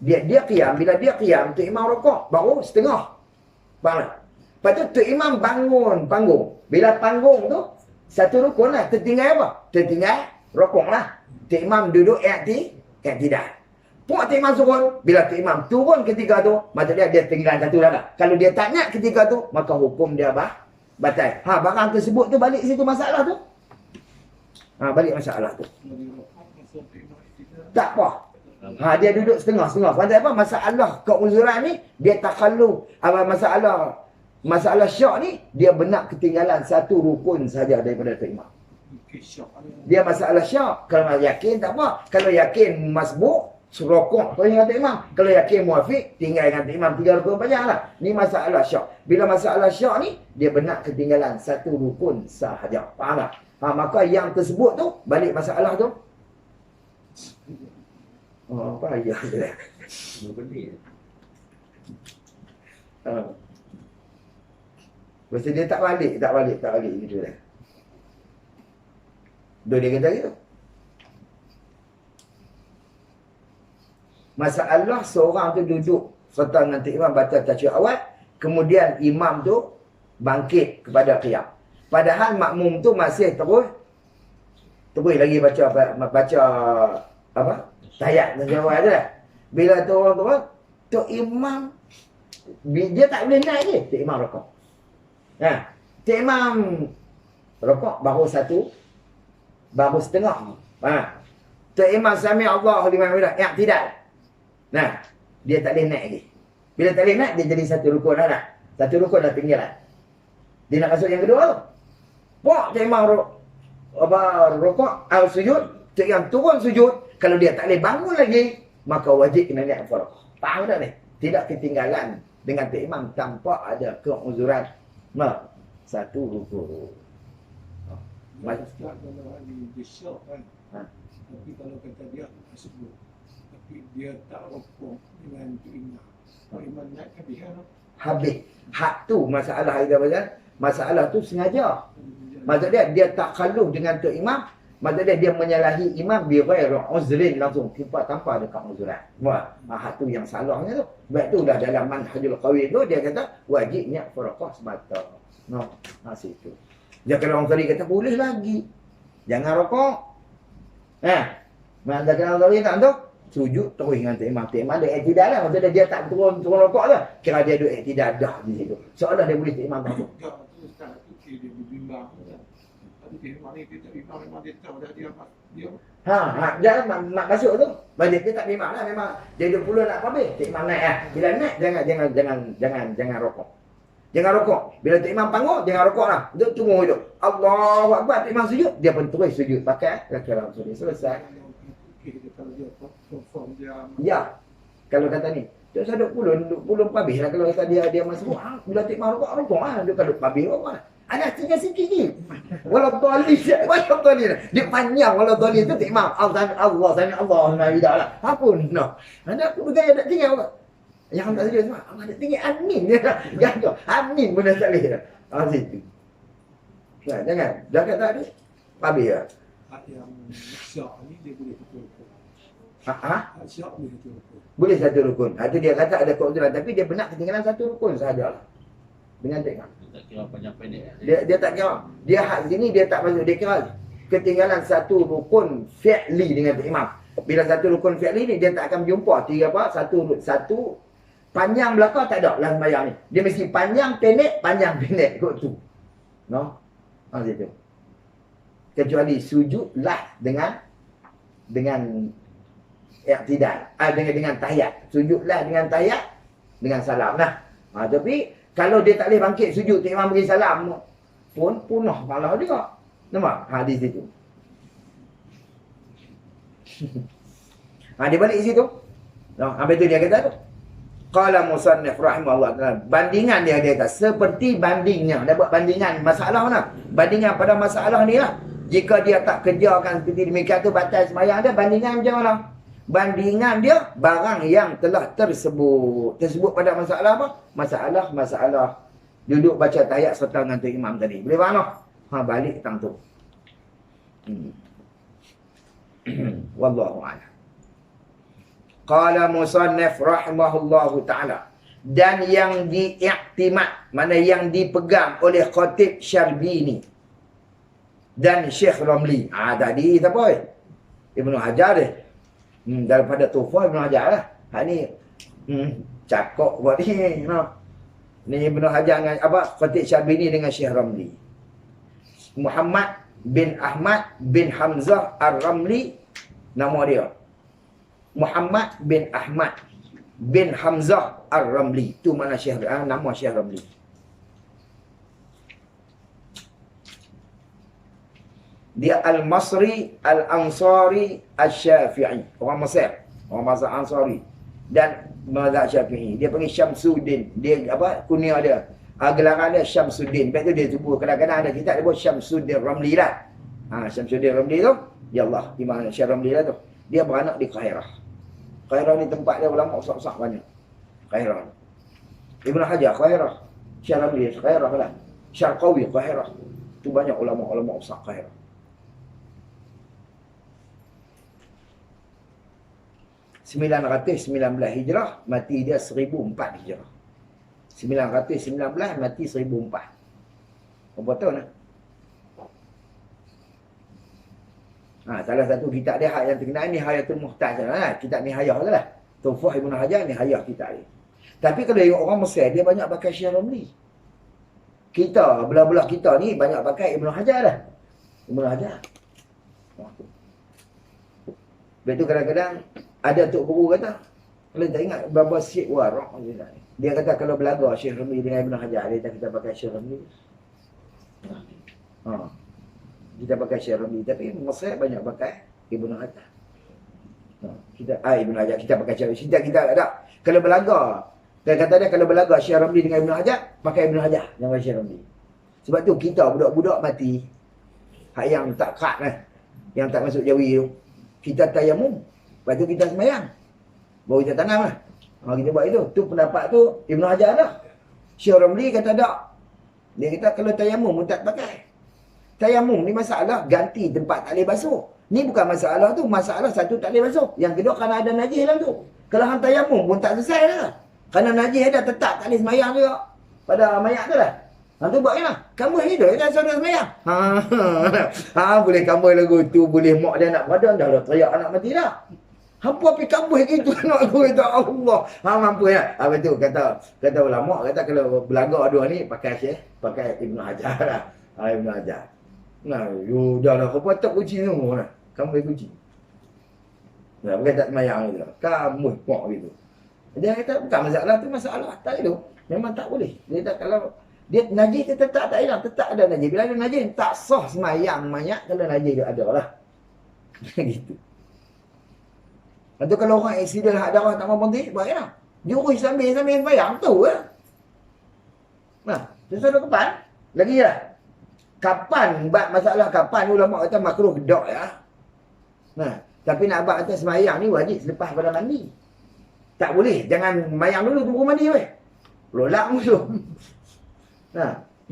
Dia qiyam. Bila dia qiyam, tu imam rokok. Baru setengah. Faham tak? Lepas tu tu imam bangun panggung. Bila panggung tu, satu rukun lah. Tertinggal apa? Tertinggal rokok lah. Tu imam duduk tidak. Puak tu imam turun. Bila tu imam turun ketika tu, maksudnya dia tinggal satu dah. Kalau dia tak nak ketika tu, maka hukum dia batal. Barang tersebut tu balik situ masalah tu. Balik masalah tu. Tak apa. Dia duduk setengah-setengah. Pasal apa? Masalah keuzuran ni, dia takhalluf. Masalah syak ni, dia benak ketinggalan satu rukun saja daripada tu imam. Dia masalah syak. Kalau yakin tak apa. Kalau yakin masbuk, Rokok tu dengan Tok Imam. Kalau yakin muafiq, tinggal dengan Tok Imam 3 rukun panjang lah. Ni masalah syak. Bila masalah syak ni, dia benar ketinggalan 1 rukun sahaja. Faham tak? Maka yang tersebut tu, balik masalah tu. Oh, apa ayah dia? Berbalik. Lepas dia tak balik gitu dah. Dia kata gitu. Masalah seorang tu duduk serta dengan Tok Imam baca tasyahud awal, kemudian imam tu bangkit kepada qiyam. Padahal makmum tu masih terus lagi baca apa? Tahiyat dan awal tu dah. Bila tu orang tu Tok Imam dia tak boleh naik je, Tok Imam rokok. Tok Imam rokok baru setengah. Tok Imam sami Allahu liman hamidah, i'tidal. Dia tak boleh naik lagi. Bila tak boleh naik, dia jadi 1 rukun dah. 1 rukun dah tinggalan. Dia nak masuk yang kedua tu. Tok Imam rokok, sujud, Tok Imam turun sujud. Kalau dia tak boleh bangun lagi, maka wajib kena naik rokok. Faham tak ni? Tidak ketinggalan dengan Tok Imam tanpa ada keuzuran. 1 rukun. Kalau hari dia syok kan. Tapi kalau kata dia sebut. Tapi dia tak rokok dengan Tok Imam. Tok Imam naik habis kan? Habis. Hak tu masalah kita baca. Masalah tu sengaja. Maksud dia tak kaluh dengan Tok Imam. Maksud dia menyalahi imam bighairi uzrin langsung tanpa ada keuzuran. Hak tu yang salahnya tu. Sebab tu dah dalam manhajul qawi tu dia kata wajibnya faraqah semata. Situ. Dia kalau orang tadi kata boleh lagi. Jangan rokok. Mana kena orang tadi tak tu? Sujud terus dengan Tok Imam. Tok Imam ada i'tidal lah. Maksudnya dia tak turun rokok lah. Kira dia ada i'tidal dah di situ. Seolah dia boleh Tok Imam tak. Ya, tu Ustaz tu dia berbimbang. Tapi dia memang dia tak bimbang, memang dia tahu dah dia. Jangan mak masuk tu. Balik dia tak memang lah. Memang dia 20 nak habis. Tok Imam naik lah. Bila naik jangan rokok. Jangan rokok. Bila Tok Imam bangun, jangan rokok lah. Dia tunggu hidup. Allahu Akbar. Tok Imam sujud, dia pun terus sujud. Pakai kira sujud. Selesai. Kalau dia perform dia. Ya. Kalau kata ni, dia saduk pulun habis lah. Kalau kata dia masuk. Bila Tok Imam rokok lah. Dia kalau habis rokok lah. Ada tinggal sikit ni. Walau tali. Dia panjang walau tali tu Tok Imam. Allah lah. Apa ni? Ada aku bergaya tak tinggal apa? Yang tak sedia semua. Allah nak tinggi amin dia dah. Jangan. Amin pun dah tak boleh dah. Situ. Jangan. Dah kata tadi. Habis lah. Hak yang syak ni dia boleh betul-betul. Hak Syak boleh betul-betul. boleh 1 rukun. Itu dia kata ada keuzuran. Tapi dia benar ketinggalan 1 rukun sahajalah. Dengan tengok. Dia tak kira panjang pendek. Dia tak kira. Dia hak sini dia tak masuk. Dia kira ketinggalan 1 rukun fi'li dengan Tok Imam. Bila 1 rukun fi'li ni dia tak akan berjumpa. 3 apa? Satu panjang belakang tak ada dalam sembahyang ni. Dia mesti panjang pendek kot tu. Situ. Kecuali sujudlah dengan i'tidal. Dengan tahiyat. Sujudlah dengan tahiyat dengan salam lah. Tapi kalau dia tak boleh bangkit sujud, Tok Imam bagi salam pun punah pahala juga. Nampak hadis itu. Dia balik situ. Habis tu dia kata tu. Qala musannif rahimahullah ta'ala. Bandingan dia kata. Seperti bandingnya. Dia buat bandingan masalah mana? Bandingan pada masalah ni lah. Jika dia tak kerjakan seperti demikian tu batal sembahyang dia. Bandingan macam mana? Bandingan dia barang yang telah tersebut pada masalah apa? Masalah duduk baca tahiyat serta dengan Tok Imam tadi. Boleh faham tak? Balik tang tu. Wallahu a'lam. Qala musannif rahimahullahu ta'ala. Dan yang diiktimad, mana yang dipegang oleh Khatib Syarbini dan Syekh Ramli. Tadi siapa? Ibnu Hajar dia. Daripada Tufah Ibnu Hajar lah. Ni cakap buat ni. Ni Ibnu Hajar dengan Khatib Syarbini dengan Syekh Ramli. Muhammad bin Ahmad bin Hamzah Ar-Ramli nama dia. Muhammad bin Ahmad bin Hamzah Ar-Ramli. Itu mana nama Syekh Ramli. Dia Al-Masri, Al-Ansari, Al-Syafi'i. Orang Mesir. Orang mazhab Ansari. Dan mazhab Syafi'i. Dia panggil Syamsuddin. Dia apa? Kunia dia. Gelaran dia Syamsuddin. Lepas tu dia sebut kadang-kadang ada kitab dia buat Syamsuddin Ramli lah. Syamsuddin Ramli tu, ya Allah, Imam Syekh Ramli lah tu. Dia beranak di Kahirah. Kahirah ni tempat dia ulama besar-besar banyak. Kahirah. Ibn Hajar Kahirah. Syekh Ramli Kahirah lah. Syarqawi Kahirah. Tu banyak ulama-ulama besar Kahirah. (919 Hijrah), mati dia 1004 Hijrah. 919 mati 1004. Berapa tahun lah? Salah satu kitab dia yang terkenal ni Hayatul Muhtaj lah. Kitab Nihayah tu lah. Tuhfah Ibn Hajar Nihayah kitab dia. Tapi kalau tengok orang Mesir, dia banyak pakai Syekh Ramli. Kita, belah-belah kita ni banyak pakai Ibn Hajar lah. Ibn Hajar. Lepas tu kadang-kadang ada Tok Guru kata, kalau tak ingat Baba Syekh Waraq, dia kata kalau belaga Syekh Ramli dengan Ibn Hajar, dia kata kita pakai Syekh Ramli. Kita pakai Syekh Ramli, tapi Mesir banyak pakai Ibn Hajar. Ibn Hajar kita pakai Syekh Ramli. Kita ada. Kalau belaga, dia kata dia kalau belaga Syekh Ramli dengan Ibn Hajar, pakai Ibn Hajar, jangan Syekh Ramli. Sebab tu kita budak-budak mati, hak yang tak kat lah, yang tak masuk jawi tu, kita tayamum. Lepas tu kita semayang. Baru kita tanam lah. Kita buat itu. Tu pendapat tu Ibn Hajar dah. Syekh Ramli kata tak. Dia kata kalau tayamum pun tak pakai. Tayamum ni masalah ganti tempat tak boleh basuh. Ni bukan masalah tu. Masalah satu tak boleh basuh. Yang kedua kerana ada najis dalam tu. Kalau hang tayamum pun tak selesai lah. Kerana najis ada tetap tak boleh semayang juga. Pada mayat tu lah. Hang tu buat lah. Kamu hidup kan saudara semayang. Boleh kamu lagu tu. Boleh mak dia nak badan dah lah. Teriak anak mati dah. Hampa pergi kambuh gitu anak aku kata Allah. Mampu ya. Betul kata ulama kata kalau belaga dua ni pakai Syekh, pakai Ibn Hajar lah. Ibn Hajar. You dah lah kau patut kunci semua lah. Kamu kunci. Bukan tak semayang gitu. Kamu mak gitu. Dia kata bukan masalah tu, masalah tak itu. Memang tak boleh. Dia kata kalau dia najis dia tetap tak hilang, tetap ada najis. Bila ada najis tak sah semayang banyak kalau najis dia ada lah. Gitu. Lepas tu kalau orang aksiden hak darah tak mampu berhenti, buat lah. Dia urus sambil sembahyang tu lah. Sesuai kapan? Lagi lah. Kapan, masalah kapan ulama kata makruh gedak ya. Tapi nak buat atas sembahyang ni wajib selepas pada mandi. Tak boleh, jangan mayang dulu tunggu mandi weh. Lolak musuh.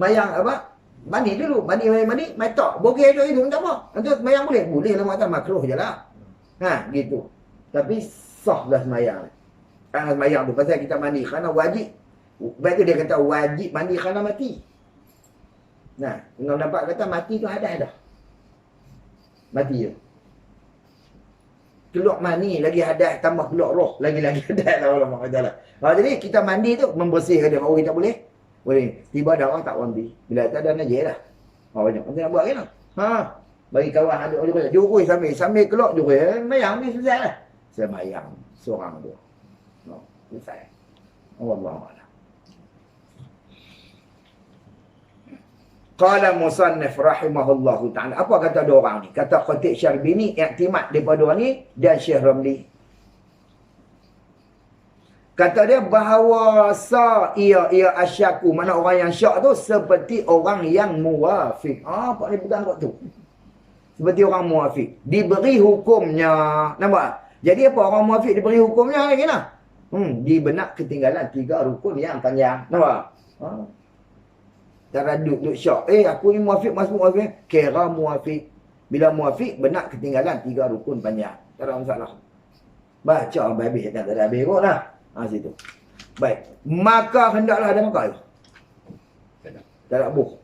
Mayang apa? Mandi dulu, mandi, mai tok. Bogey tu itu tak apa. Nanti mayang boleh? Boleh lah kata makruh je lah. Gitu. Tapi sah dah semayang. Kerana semayang tu pasal kita mandi kerana wajib. Lepas tu dia kata wajib mandi kerana mati. Tengok nampak kata mati tu hadas dah. Mati je. Keluar mani lagi hadas tambah keluar roh lagi-lagi hadas lah ulama kata lah. Jadi kita mandi tu membersihkan dia. Baru kita boleh. Boleh. Tiba dah orang tak mandi. Bila tak ada najis lah. Banyak. Nanti nak buat kan? Bagi kawan ada orang jurui sambil keluar jurui. Mayang ni selesai lah. Semayang seorang tu. Selesai. Wallahualam. Qala musannif rahimahullahu ta'ala. Apa kata dua orang ni? Kata Khatib Syarbini iktimat daripada orang ni dan Syekh Ramli. Kata dia bahawa ia asyaku. Mana orang yang syak tu seperti orang yang muwafiq. Apa ni pegang kat tu? Seperti orang muwafiq. Diberi hukumnya. Nampak? Jadi apa orang muwafiq diberi hukumnya lagi lah. Di benak ketinggalan 3 rukun yang panjang. Nampak? Cara duduk syak. Aku ni muwafiq masuk muwafiq. Kira muwafiq. Bila muwafiq benak ketinggalan 3 rukun panjang. Tak ada masalah. Baca habis tak ada habis kot lah. Situ. Baik. Maka hendaklah ada makan. Tak ada buh.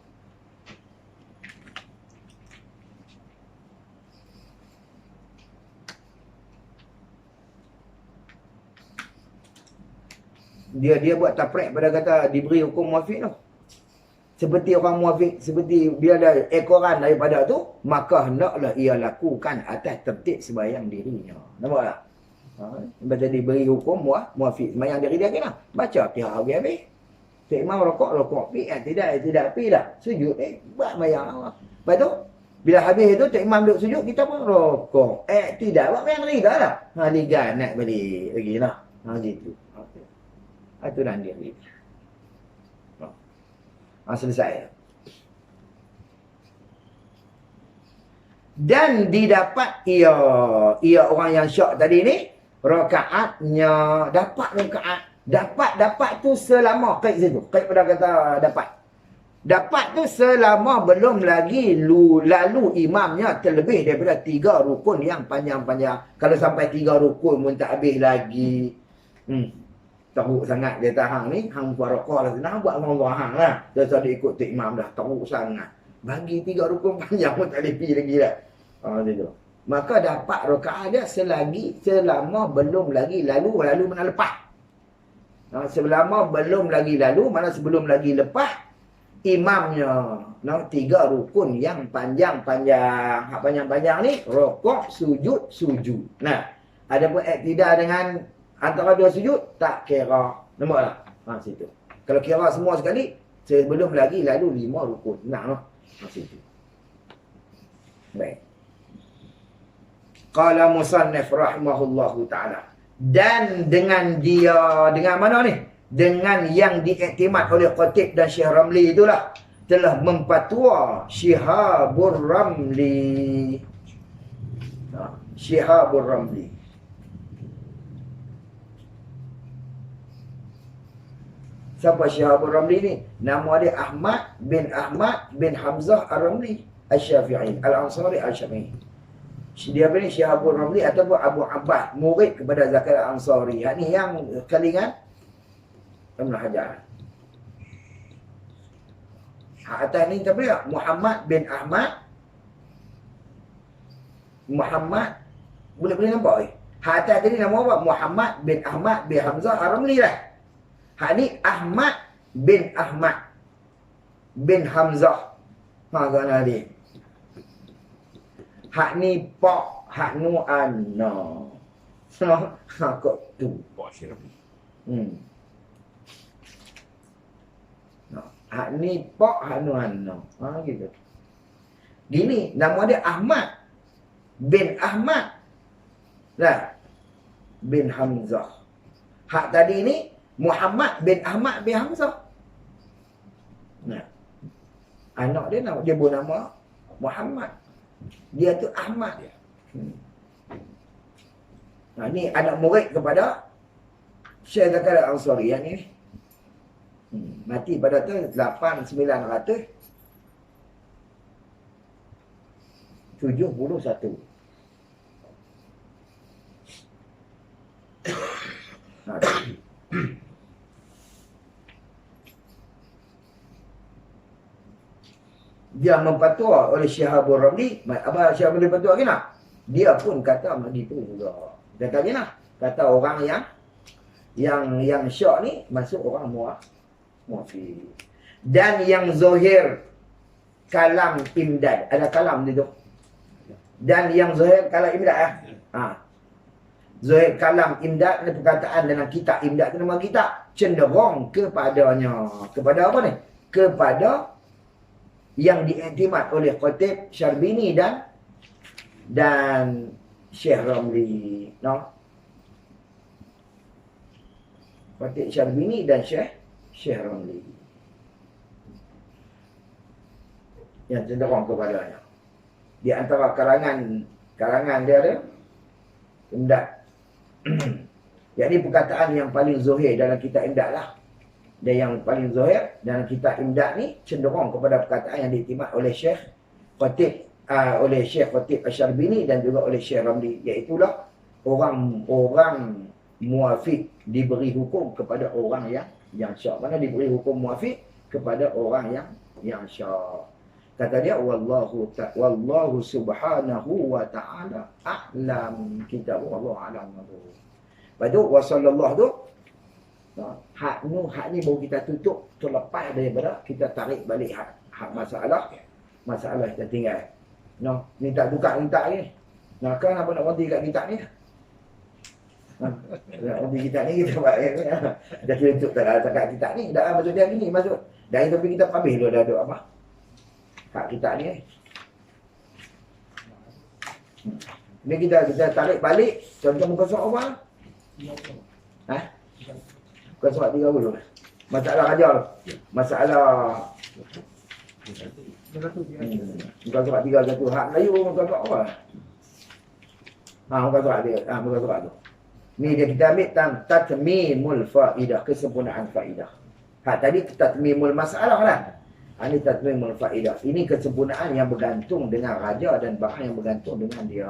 Dia buat taprek pada kata diberi hukum muwafiq tu. Seperti orang muwafiq, seperti dia ada ekoran daripada tu, maka hendaklah ia lakukan atas tertib sembahyang dirinya. Nampak tak? Baca diberi hukum muwafiq sembahyang diri dia kena. Baca pihak habis. Cik Imam rokok pi. Tidak pi dah. Sujud buat sembahyang. Lepas tu Bila habis itu Tok Imam duduk sujud, kita pun rokok. Tidak, buat yang lidah lah. Lidah naik balik lagi lah. Gitu. Itu dah dia. Selesai. Dan didapat ia orang yang syok tadi ni, rakaatnya dapat rakaat. Dapat tu selama qaid situ. Qaid pada kata dapat. Dapat tu selama belum lagi lalu imamnya terlebih daripada 3 rukun yang panjang-panjang. Kalau sampai 3 rukun pun tak habis lagi. Teruk sangat dia tahan ni. Hang buat rokok lah. Senang buat orang-orang hang lah. Dia dia ikut Tok Imam dah. Teruk sangat. Bagi 3 rukun panjang pun tak boleh pergi lagi dah. Gitu. Maka dapat rakaat dia selama belum lagi lalu mana lepas. Selama belum lagi lalu mana sebelum lagi lepas. Imamnya 3 rukun yang panjang-panjang. Hak panjang-panjang ni rokok, sujud. Nah, ada pun iktidal dengan antara 2 sujud tak kira. Nampak tak? Situ. Kalau kira semua sekali sebelum lagi lalu 5 rukun. Nah, situ. Baik. Qala musannif rahimahullahu ta'ala. Dan dengan mana ni? Dengan yang diiktimad oleh Khatib dan Syekh Ramli itulah telah memfatwa Syihabur Ramli. Syihabur Ramli. Siapa Syihabur Ramli ni? Nama dia Ahmad bin Hamzah Ar-Ramli Asy-Syafi'i, Al-Ansari Asy-Syafi'i. Dia apa ni? Syihabur Ramli ataupun Abu Abbas, murid kepada Zakaria Al-Ansari. Ni yang kalingan Ibn Hajar. Atas ni tapi Muhammad bin Ahmad. Boleh nampak atas tadi nama apa? Muhammad bin Ahmad bin Hamzah Ar-Ramli lah. Ni Ahmad bin Hamzah. Kana dia. Ni Pak, nu Anna. Kok tu. Pak Syirah. Ni Pak, nu Anna. Gitu. Gini, nama dia Ahmad bin Ahmad lah bin Hamzah. Hak tadi ni Muhammad bin Ahmad bin Hamzah. Nah. Anak dia dia bernama Muhammad. Dia tu Ahmad dia. Ni anak murid kepada Syekh Zakaria Al-Ansari yang ni. Mati pada tu 8,971. Dia memfatwa oleh Syihabur Ramli. Apa Syihabur Ramli fatwa kena? Dia pun kata begitu juga. Dia kata gini, kata orang yang syak ni masuk orang muafiq. Dan yang zahir kalam imdad. Ada kalam di tu. Dan yang zahir kalam imdad Zahir kalam imdad ni perkataan dalam kitab imdad tu nama kitab cenderung kepadanya. Kepada apa ni? Kepada yang diiktimad oleh Khatib Syarbini dan Syekh Ramli. Khatib Syarbini dan Syekh Ramli. Yang cenderung kepadanya. Di antara karangan dia ada imdad. Jadi perkataan yang paling zahir dalam kitab imdad lah. Dan yang paling zahir dalam kitab imdad ni cenderung kepada perkataan yang diiktimad oleh Syekh Khatib Asy-Syarbini dan juga oleh Syekh Ramli, iaitulah orang muafiq diberi hukum kepada orang yang syak. Mana diberi hukum muafiq kepada orang yang syak. Kata dia wallahu subhanahu wa ta'ala a'lam. Kita wallahu a'lam. Lepas tu wa sallallahu tu hak ni baru kita tutup terlepas daripada kita tarik balik hak masalah kita tinggal. Ni tak buka kitab ni. Kan apa nak berhenti kat kitab ni? Nak berhenti kitab ni kita buat dah tutup tak kitab ni. Dah maksud dia gini maksud. Dari topik kita habis dulu dah ada apa? Hak kitab ni. Ni kita tarik balik contoh muka surat apa? Muka surat 30. Masalah raja tu. Masalah muka surat 31. Hak Melayu muka surat apa? Muka surat dia. Muka surat tu. Ni dia kita ambil tatmimul faidah, kesempurnaan faidah. Tadi tatmimul masalah lah. Ini tatmimul faidah. Ini kesempurnaan yang bergantung dengan raja dan bahkan yang bergantung dengan dia,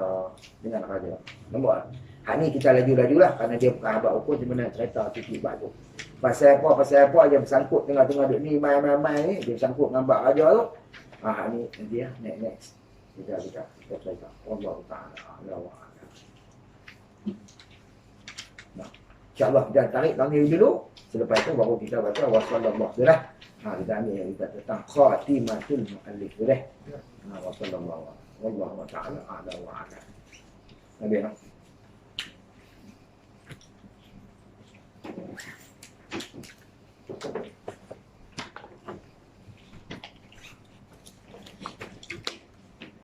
dengan raja. Nampak? Ni kita laju-lajulah kerana dia perahabat hukum sebenarnya cerita titik batu. Pasal apa dia bersangkut tengah-tengah duk ni mai ni, dia bersangkut dengan bab raja tu. Ni dia next. Kita cerita. Allah Taala. Allah. InsyaAllah kita tarik panggil dulu. Selepas itu baru kita baca wassallallahu alaihi wasallam. Kita ambil yang kita tentang khatimatul muallif dah. Wassallallahu alaihi wasallam. Wallahu ta'ala a'la wa a'lam. Nabi